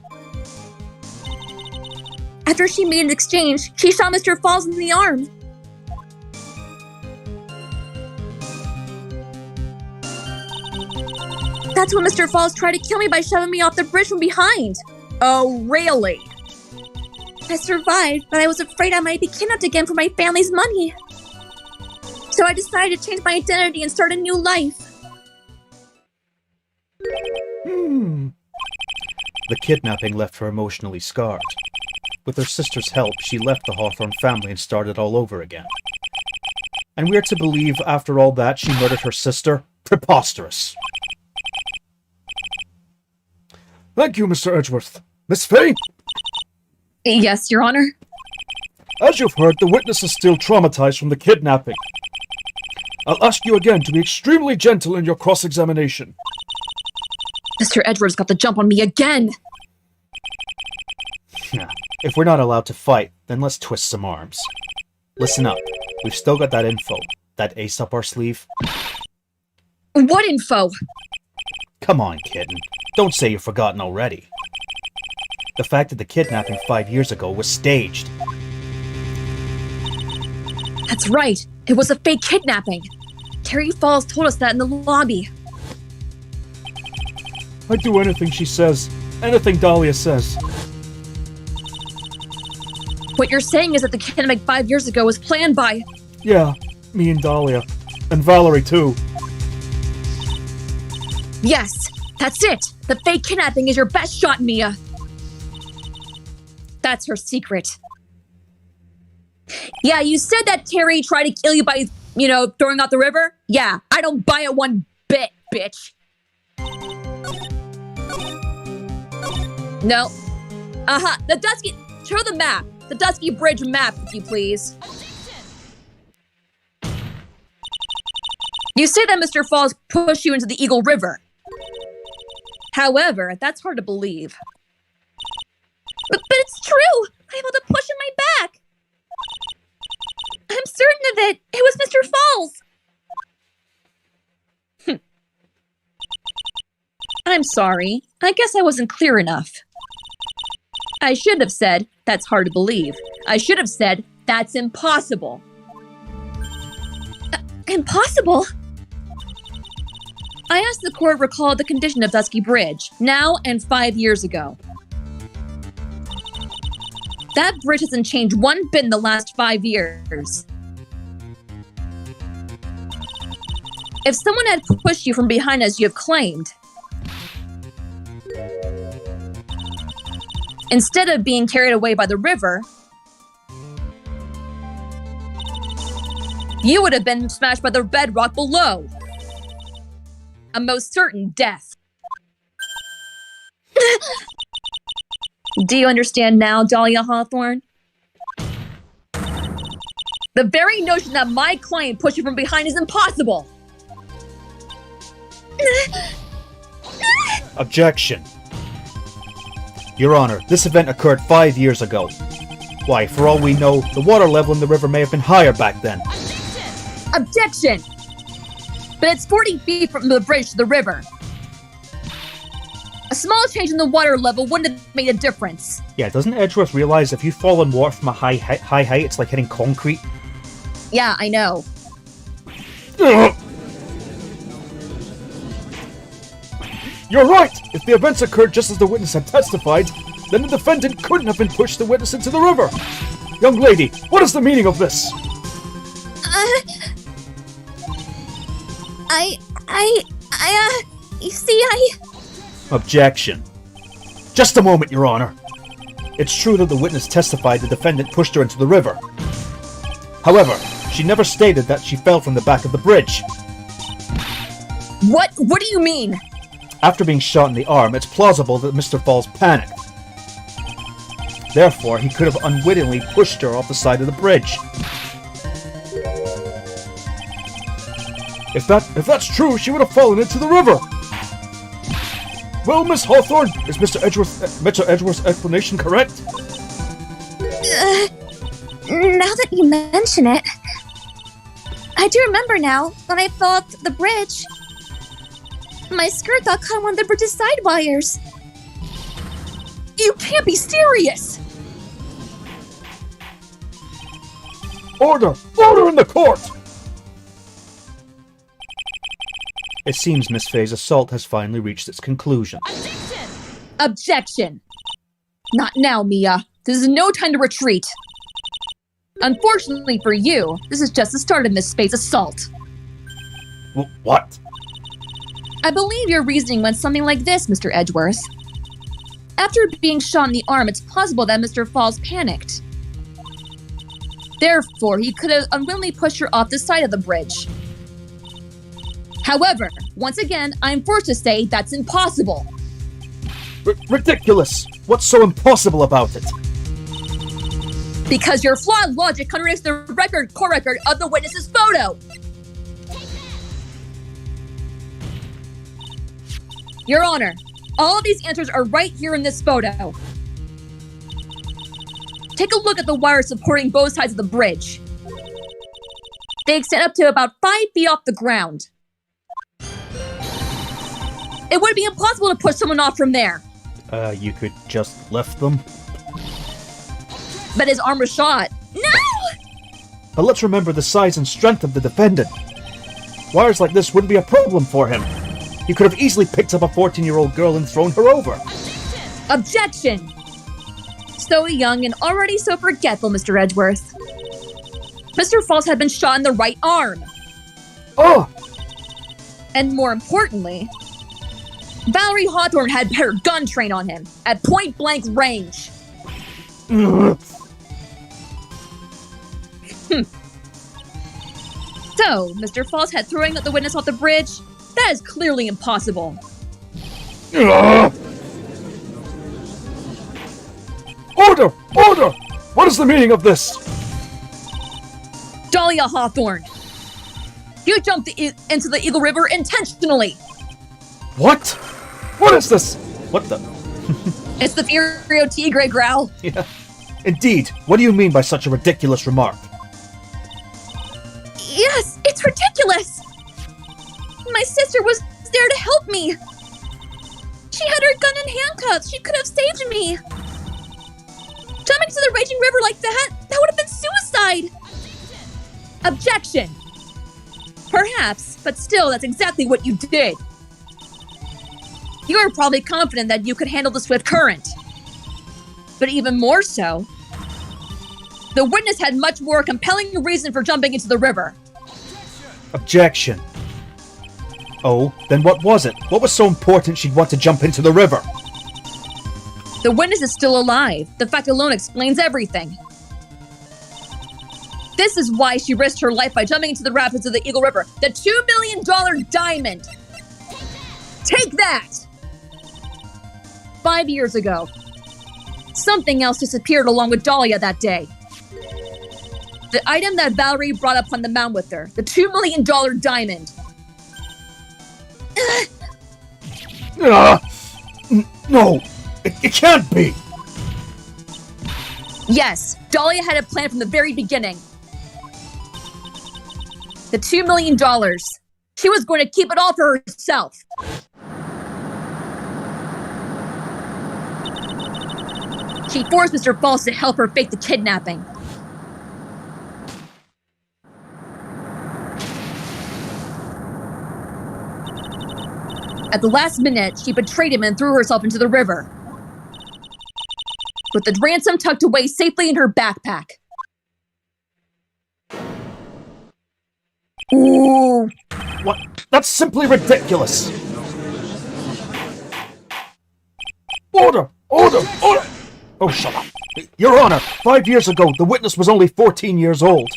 After she made an exchange, she shot Mr. Falls in the arm. That's when Mr. Falls tried to kill me by shoving me off the bridge from behind. Oh, really? I survived, but I was afraid I might be kidnapped again for my family's money. So I decided to change my identity and start a new life. The kidnapping left her emotionally scarred. With her sister's help, she left the Hawthorne family and started all over again. And we're to believe, after all that, she murdered her sister? Preposterous. Thank you, Mr. Edgeworth. Miss Faye? Yes, Your Honor. As you've heard, the witness is still traumatized from the kidnapping. I'll ask you again to be extremely gentle in your cross-examination. Mr. Edwards got the jump on me again. If we're not allowed to fight, then let's twist some arms. Listen up. We've still got that info. That ace up our sleeve. What info? Come on, kitten. Don't say you've forgotten already. The fact that the kidnapping 5 years ago was staged. That's right. It was a fake kidnapping. Terry Falls told us that in the lobby. I'd do anything she says. Anything Dalia says. What you're saying is that the kidnapping 5 years ago was planned by... Yeah, me and Dalia. And Valerie, too. Yes, That's it! The fake kidnapping is your best shot, Mia! That's her secret. Yeah, you said that Terry tried to kill you by, throwing out the river? Yeah, I don't buy it one bit, bitch. No. The Dusky... Show the map. The Dusky Bridge map, if you please. You say that Mr. Falls pushed you into the Eagle River. However, that's hard to believe. But it's true! I'm able to push in my back! I'm certain of it! It was Mr. Falls! I'm sorry. I guess I wasn't clear enough. I should have said, that's hard to believe. I should have said, that's impossible. Impossible? I asked the court recall the condition of Dusky Bridge, now and 5 years ago. That bridge hasn't changed one bit in the last 5 years. If someone had pushed you from behind as you have claimed, instead of being carried away by the river, you would have been smashed by the bedrock below. A most certain death. Do you understand now, Dalia Hawthorne? The very notion that my client pushed you from behind is impossible. Objection. Your Honor, this event occurred 5 years ago. Why, for all we know, the water level in the river may have been higher back then. Objection! But it's 40 feet from the bridge to the river. A small change in the water level wouldn't have made a difference. Yeah, doesn't Edgeworth realize if you fall in water from a high height, it's like hitting concrete? Yeah, I know. You're right! If the events occurred just as the witness had testified, then the defendant couldn't have been pushed the witness into the river. Young lady, what is the meaning of this? You see, Objection. Just a moment, Your Honor. It's true that the witness testified the defendant pushed her into the river. However, she never stated that she fell from the back of the bridge. What do you mean? After being shot in the arm, it's plausible that Mr. Falls panicked. Therefore, he could have unwittingly pushed her off the side of the bridge. If that's true, she would have fallen into the river. Well, Miss Hawthorne, is Mr. Edgeworth's explanation correct? now that you mention it, I do remember now when I fell off the bridge. My skirt got caught on one of the bridge's side wires. You can't be serious! Order! Order in the court! It seems Miss Faye's assault has finally reached its conclusion. Objection! Not now, Mia. This is no time to retreat. Unfortunately for you, this is just the start of Miss Faye's assault. What? I believe your reasoning went something like this, Mr. Edgeworth. After being shot in the arm, it's possible that Mr. Falls panicked. Therefore, he could have unwillingly pushed her off the side of the bridge. However, once again, I'm forced to say that's impossible. Ridiculous! What's so impossible about it? Because your flawed logic contradicts the court record of the witness's photo! Your Honor, all of these answers are right here in this photo. Take a look at the wires supporting both sides of the bridge. They extend up to about 5 feet off the ground. It would be impossible to push someone off from there. You could just lift them? But his arm was shot. No! But let's remember the size and strength of the defendant. Wires like this wouldn't be a problem for him. He could have easily picked up a 14-year-old girl and thrown her over. Objection! So young and already so forgetful, Mr. Edgeworth. Mr. Falls had been shot in the right arm. Oh! And more importantly, Valerie Hawthorne had her gun trained on him at point-blank range. So, Mr. Falls had throwing the witness off the bridge? That is clearly impossible. Order! Order! What is the meaning of this? Dalia Hawthorne, you jumped into the Eagle River intentionally. What? What is this? What the? It's the Furio Tigre growl. Yeah. Indeed. What do you mean by such a ridiculous remark? Yes, it's ridiculous! My sister was there to help me! She had her gun in handcuffs! She could have saved me! Jumping to the raging river like that would have been suicide! Objection! Perhaps, but still, that's exactly what you did. You were probably confident that you could handle the swift current. But even more so, the witness had much more compelling reason for jumping into the river. Objection. Oh, then what was it? What was so important she'd want to jump into the river? The witness is still alive. The fact alone explains everything. This is why she risked her life by jumping into the rapids of the Eagle River. The $2 million diamond! Take that! 5 years ago, something else disappeared along with Dalia that day. The item that Valerie brought up on the mound with her. The $2 million diamond. No, it can't be. Yes, Dalia had a plan from the very beginning. The $2 million. She was going to keep it all for herself. She forced Mr. Falls to help her fake the kidnapping. At the last minute, she betrayed him and threw herself into the river, with the ransom tucked away safely in her backpack. Ooh, what? That's simply ridiculous. Order! Order! Order! Oh, shut up. Your Honor, 5 years ago, the witness was only 14 years old.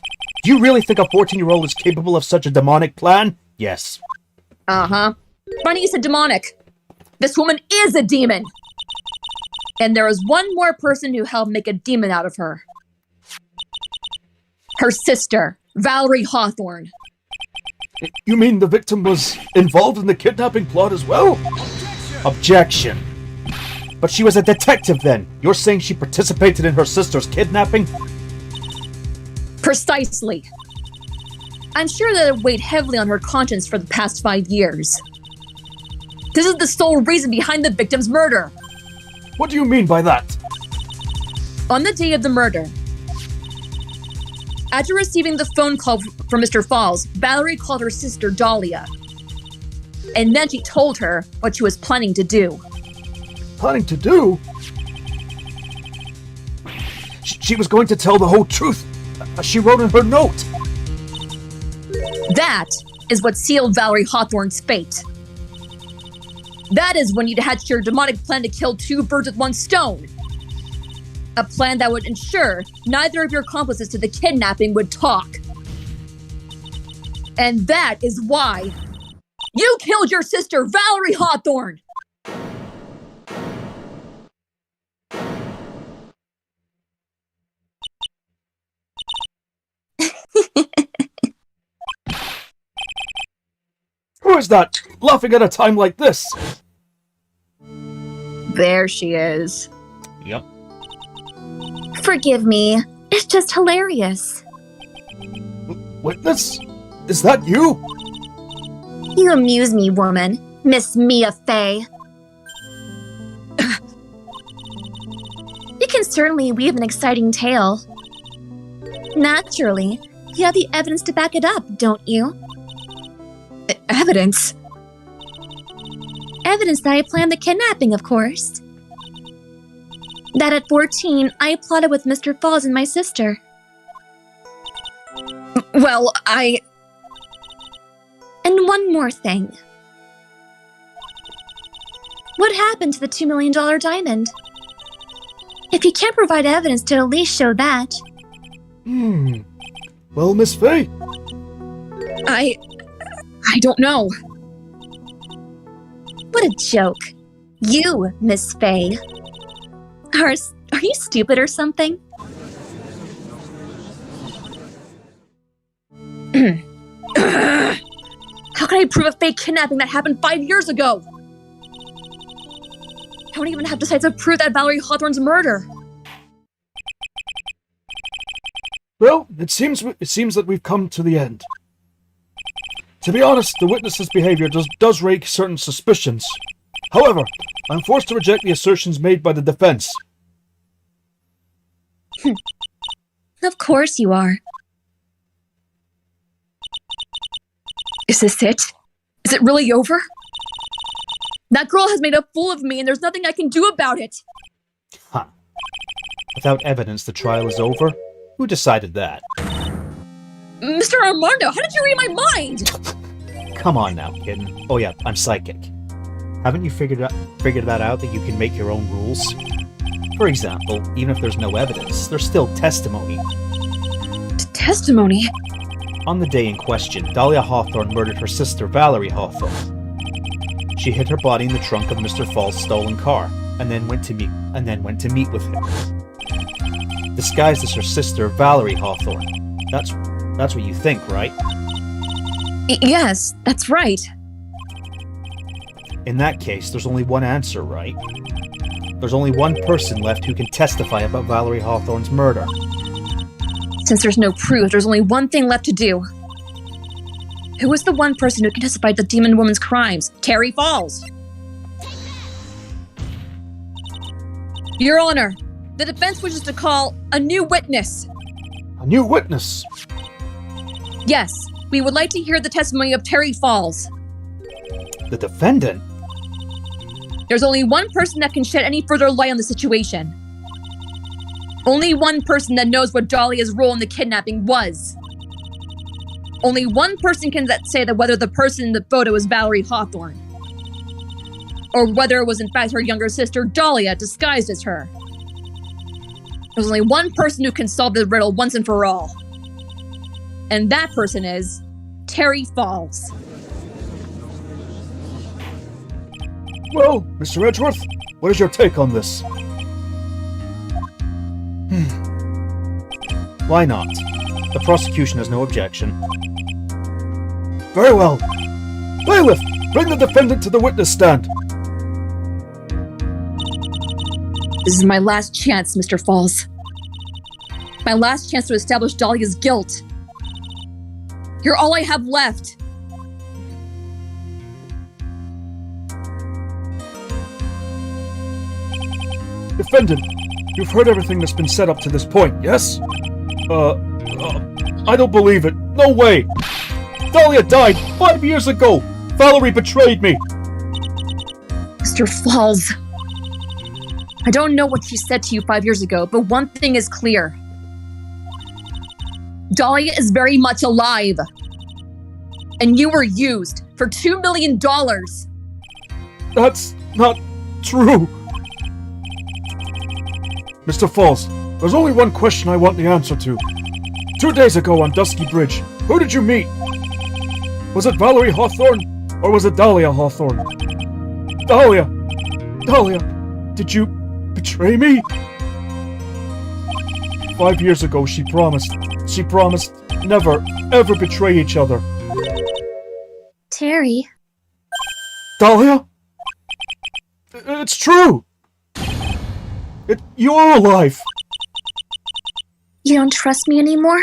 Do you really think a 14-year-old is capable of such a demonic plan? Yes. Uh-huh. Funny you said demonic. This woman is a demon. And there is one more person who helped make a demon out of her. Her sister, Valerie Hawthorne. You mean the victim was involved in the kidnapping plot as well? Objection. But she was a detective then. You're saying she participated in her sister's kidnapping? Precisely. I'm sure that it weighed heavily on her conscience for the past 5 years. This is the sole reason behind the victim's murder. What do you mean by that? On the day of the murder, after receiving the phone call from Mr. Falls, Valerie called her sister Dalia. And then she told her what she was planning to do. Planning to do? She was going to tell the whole truth. She wrote in her note. That is what sealed Valerie Hawthorne's fate. That is when you'd hatched your demonic plan to kill 2 birds with 1 stone. A plan that would ensure neither of your accomplices to the kidnapping would talk. And that is why you killed your sister, Valerie Hawthorne! Who is that? Laughing at a time like this? There she is. Yep. Forgive me. It's just hilarious. Witness? Is that you? You amuse me, woman. Miss Mia Fey. You can certainly weave an exciting tale. Naturally. You have the evidence to back it up, don't you? Evidence? Evidence that I planned the kidnapping, of course. That at 14, I plotted with Mr. Falls and my sister. Well, And one more thing. What happened to the $2 million diamond? If you can't provide evidence to at least show that... Well, Miss Faye? I don't know. What a joke. You, Miss Faye. Are you stupid or something? How can I prove a fake kidnapping that happened 5 years ago? I don't even have decisive proof that Valerie Hawthorne's murder. Well, it seems that we've come to the end. To be honest, the witness's behavior does raise certain suspicions. However, I'm forced to reject the assertions made by the defense. Of course you are. Is this it? Is it really over? That girl has made a fool of me and there's nothing I can do about it. Huh. Without evidence, the trial is over? Who decided that? Mr. Armando, how did you read my mind? Come on now, kitten. Oh yeah, I'm psychic. Haven't you figured that out, that you can make your own rules? For example, even if there's no evidence, there's still testimony. Testimony? On the day in question, Dalia Hawthorne murdered her sister Valerie Hawthorne. She hid her body in the trunk of Mr. Fall's stolen car, and then went to meet with him. Disguised as her sister Valerie Hawthorne. That's what you think, right? Yes, that's right. In that case, there's only one answer, right? There's only one person left who can testify about Valerie Hawthorne's murder. Since there's no proof, there's only one thing left to do. Who is the one person who can testify to the demon woman's crimes? Terry Falls. Your Honor, the defense wishes to call a new witness. A new witness? Yes, we would like to hear the testimony of Terry Falls. The defendant? There's only one person that can shed any further light on the situation. Only one person that knows what Dalia's role in the kidnapping was. Only one person can say that whether the person in the photo is Valerie Hawthorne, or whether it was in fact her younger sister Dalia disguised as her. There's only one person who can solve the riddle once and for all. And that person is Terry Falls. Well, Mr. Edgeworth, what is your take on this? Why not? The prosecution has no objection. Very well. Bailiff, bring the defendant to the witness stand. This is my last chance, Mr. Falls. My last chance to establish Dalia's guilt. You're all I have left. Defendant, you've heard everything that's been said up to this point, yes? I don't believe it. No way! Dalia died 5 years ago! Valerie betrayed me! Mr. Falls, I don't know what she said to you 5 years ago, but one thing is clear. Dalia is very much alive. And you were used for $2 million. That's not true. Mr. Falls, there's only one question I want the answer to. 2 days ago on Dusky Bridge, who did you meet? Was it Valerie Hawthorne, or was it Dalia Hawthorne? Dalia! Did you betray me? 5 years ago, she promised never, ever betray each other. Terry. Dalia? It's true! You're alive! You don't trust me anymore?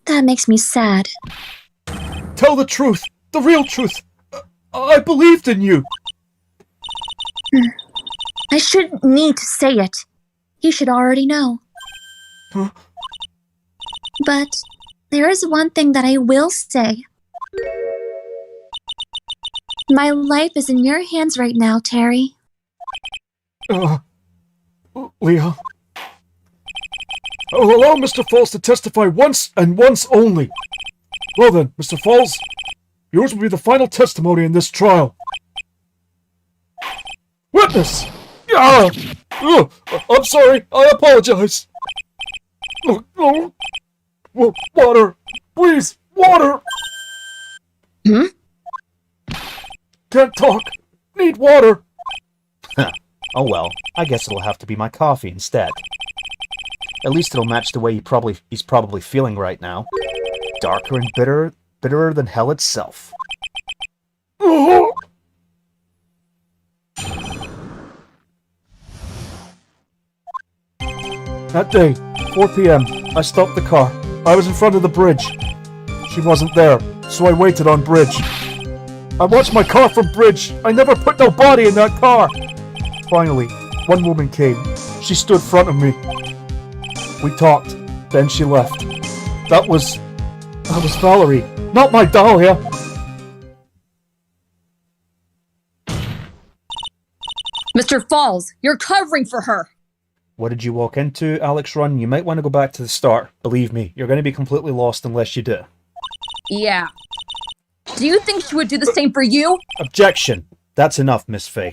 That makes me sad. Tell the truth! The real truth! I believed in you! I shouldn't need to say it. You should already know. Huh? But there is one thing that I will say. My life is in your hands right now, Terry. Leah. I'll allow Mr. Falls to testify once and once only. Well then, Mr. Falls, yours will be the final testimony in this trial. Witness! I'm sorry. I apologize. Water! Please! Water! Hmm? Can't talk. Need water. Oh well, I guess it'll have to be my coffee instead. At least it'll match the way he's probably feeling right now. Darker and bitterer than hell itself. That day, 4 p.m., I stopped the car. I was in front of the bridge. She wasn't there, so I waited on bridge. I watched my car from bridge. I never put no body in that car. Finally, one woman came. She stood in front of me. We talked. Then she left. That was Valerie, not my Dalia. Mr. Falls, you're covering for her. What did you walk into, Alex Run? You might want to go back to the start. Believe me, you're going to be completely lost unless you do. Yeah. Do you think she would do the same for you? Objection! That's enough, Miss Fay.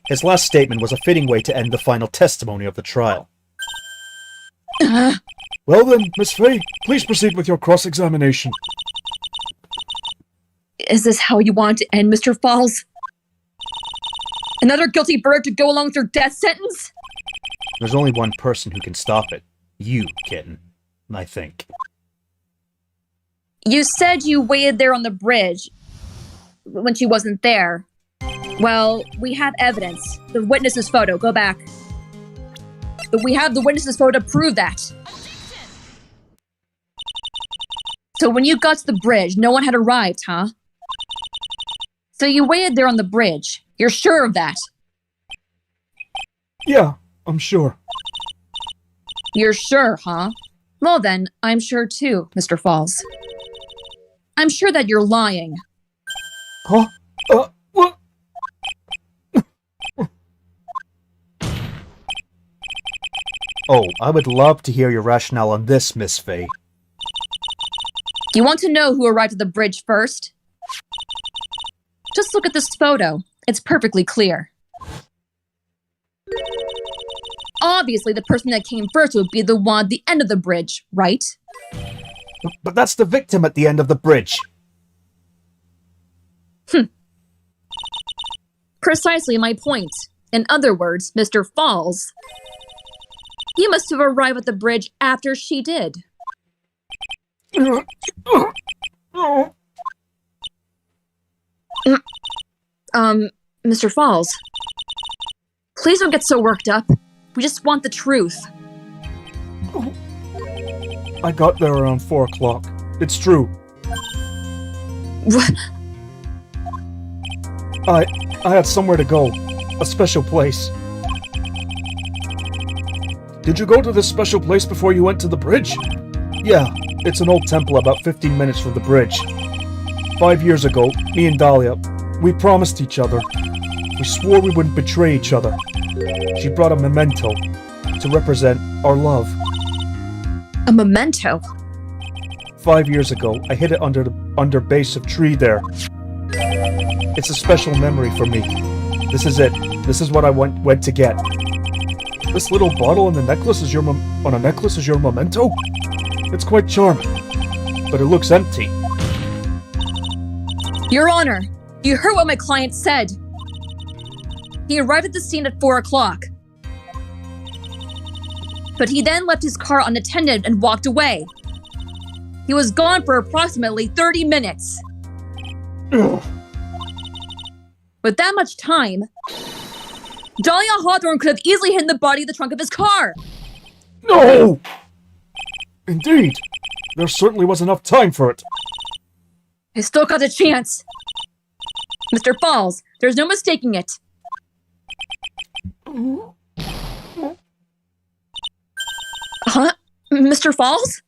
His last statement was a fitting way to end the final testimony of the trial. Well then, Miss Fay, please proceed with your cross-examination. Is this how you want to end, Mr. Falls? Another guilty verdict to go along with your death sentence? There's only one person who can stop it. You, kitten. I think. You said you waited there on the bridge when she wasn't there. Well, we have evidence. The witness's photo. Go back. We have the witness's photo to prove that. So when you got to the bridge, no one had arrived, huh? So you waited there on the bridge. You're sure of that? Yeah, I'm sure. You're sure, huh? Well then, I'm sure too, Mr. Falls. I'm sure that you're lying. Huh? What? Oh, I would love to hear your rationale on this, Miss Fay. Do you want to know who arrived at the bridge first? Just look at this photo. It's perfectly clear. Obviously, the person that came first would be the one at the end of the bridge, right? But that's the victim at the end of the bridge. Precisely my point. In other words, Mr. Falls, you must have arrived at the bridge after she did. Mr. Falls, please don't get so worked up. We just want the truth. I got there around 4 o'clock. It's true. What? I had somewhere to go. A special place. Did you go to this special place before you went to the bridge? Yeah, it's an old temple about 15 minutes from the bridge. 5 years ago, me and Dalia, we promised each other. We swore we wouldn't betray each other. She brought a memento to represent our love. A memento? 5 years ago, I hid it under base of tree there. It's a special memory for me. This is it. This is what I went to get. This little bottle on the necklace is your memento? It's quite charming, but it looks empty. Your Honor, you heard what my client said. He arrived at the scene at 4 o'clock. But he then left his car unattended and walked away. He was gone for approximately 30 minutes. Ugh. With that much time, Dalia Hawthorne could have easily hidden the body in the trunk of his car. No! Indeed, there certainly was enough time for it. I still got a chance. Mr. Falls, there's no mistaking it. Huh? Mr. Falls?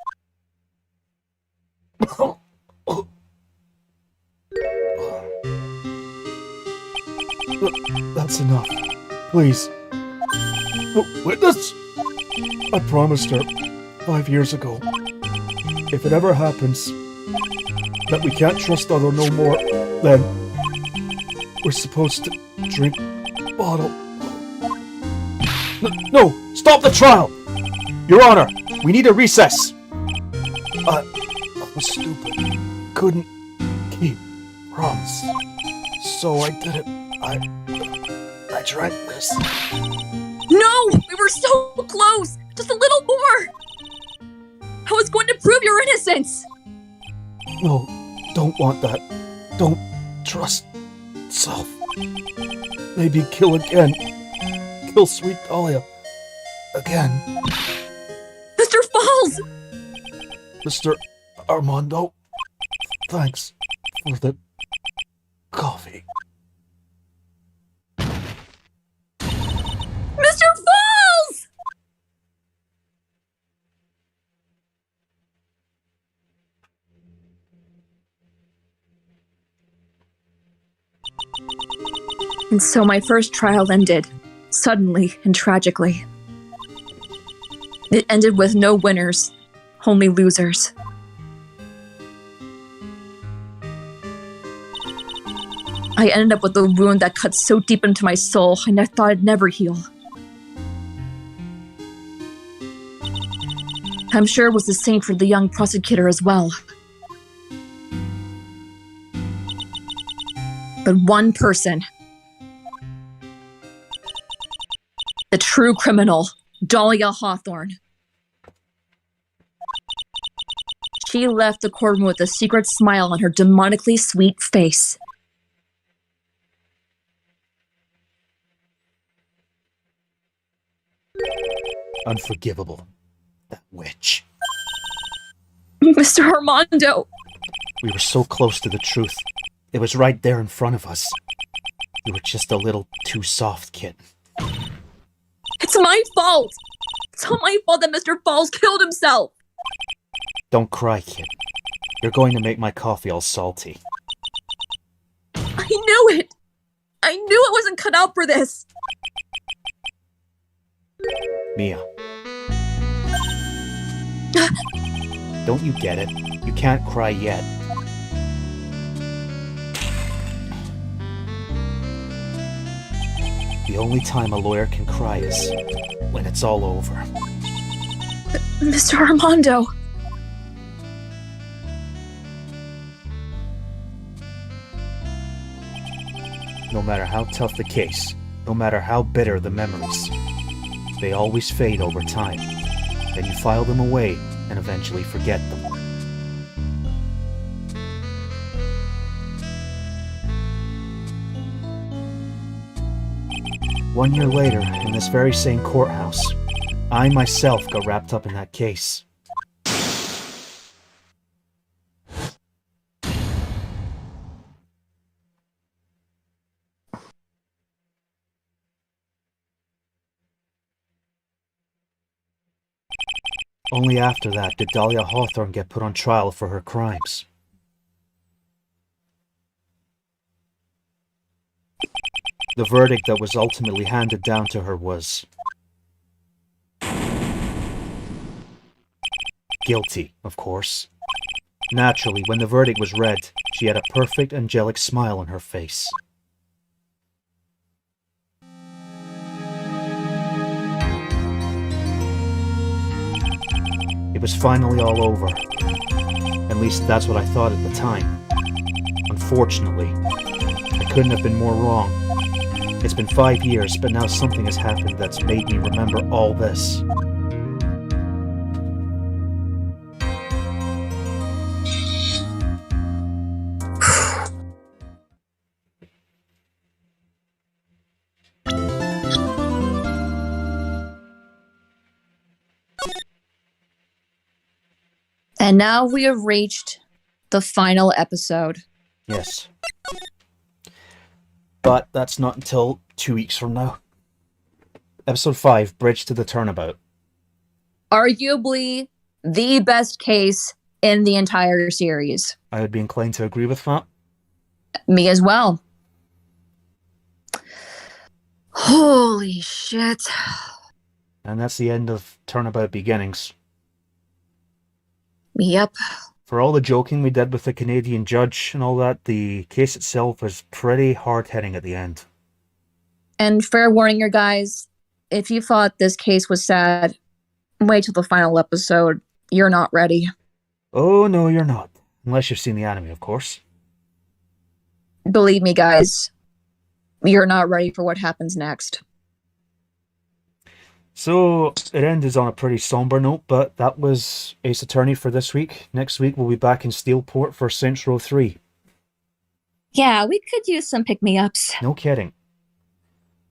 That's enough. Please. Witness? I promised her 5 years ago. If it ever happens that we can't trust other no more, then we're supposed to drink bottle. No! Stop the trial! Your Honor, we need a recess! I was stupid. Couldn't keep promise. So I did it. I drank this. No! We were so close! Just a little more! I was going to prove your innocence! No, don't want that. Don't trust self. Maybe kill again. Kill sweet Dalia. Again. Mr. Falls! Mr. Armando, thanks for the coffee. Mr. Falls! And so my first trial ended, suddenly and tragically. It ended with no winners, only losers. I ended up with a wound that cut so deep into my soul, I thought I'd never heal. I'm sure it was the same for the young prosecutor as well. But one person, the true criminal, Dalia Hawthorne. She left the courtroom with a secret smile on her demonically sweet face. Unforgivable. That witch. Mr. Armando! We were so close to the truth. It was right there in front of us. You were just a little too soft, kid. It's my fault! It's all my fault that Mr. Falls killed himself! Don't cry, kid. You're going to make my coffee all salty. I knew it! I knew I wasn't cut out for this! Mia. Don't you get it? You can't cry yet. The only time a lawyer can cry is when it's all over. Mr. Armando! No matter how tough the case, no matter how bitter the memories, they always fade over time. Then you file them away and eventually forget them. One year later, in this very same courthouse, I myself got wrapped up in that case. Only after that did Dalia Hawthorne get put on trial for her crimes. The verdict that was ultimately handed down to her was guilty, of course. Naturally, when the verdict was read, she had a perfect angelic smile on her face. It was finally all over. At least that's what I thought at the time. Unfortunately, I couldn't have been more wrong. It's been 5 years, but now something has happened that's made me remember all this. And now we have reached the final episode. Yes. But that's not until 2 weeks from now. Episode 5, Bridge to the Turnabout. Arguably the best case in the entire series. I would be inclined to agree with that. Me as well. Holy shit. And that's the end of Turnabout Beginnings. Yep. For all the joking we did with the Canadian judge and all that, the case itself was pretty hard-hitting at the end. And fair warning, your guys, if you thought this case was sad, wait till the final episode. You're not ready. Oh, no, you're not. Unless you've seen the anime, of course. Believe me, guys, you're not ready for what happens next. So, it ended on a pretty somber note, but that was Ace Attorney for this week. Next week, we'll be back in Steelport for Saints Row 3. Yeah, we could use some pick-me-ups. No kidding.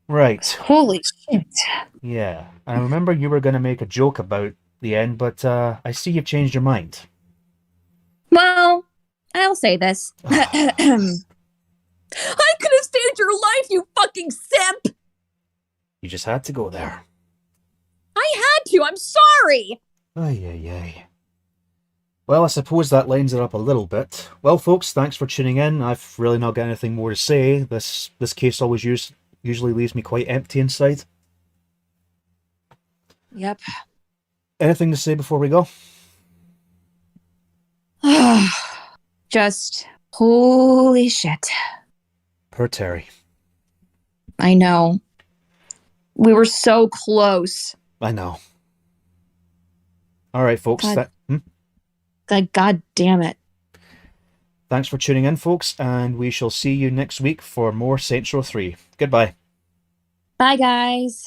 Right. Holy shit. Yeah. And I remember you were going to make a joke about the end, but I see you've changed your mind. Well, I'll say this. I could have saved your life, you fucking simp! You just had to go there. I had to, I'm sorry! Ay, ay, ay. Well, I suppose that lines it up a little bit. Well, folks, thanks for tuning in. I've really not got anything more to say. This case always usually leaves me quite empty inside. Yep. Anything to say before we go? Just holy shit. Per Terry. I know. We were so close. I know. All right, folks. God damn it. Thanks for tuning in, folks, and we shall see you next week for more Saints Row 3. Goodbye. Bye, guys.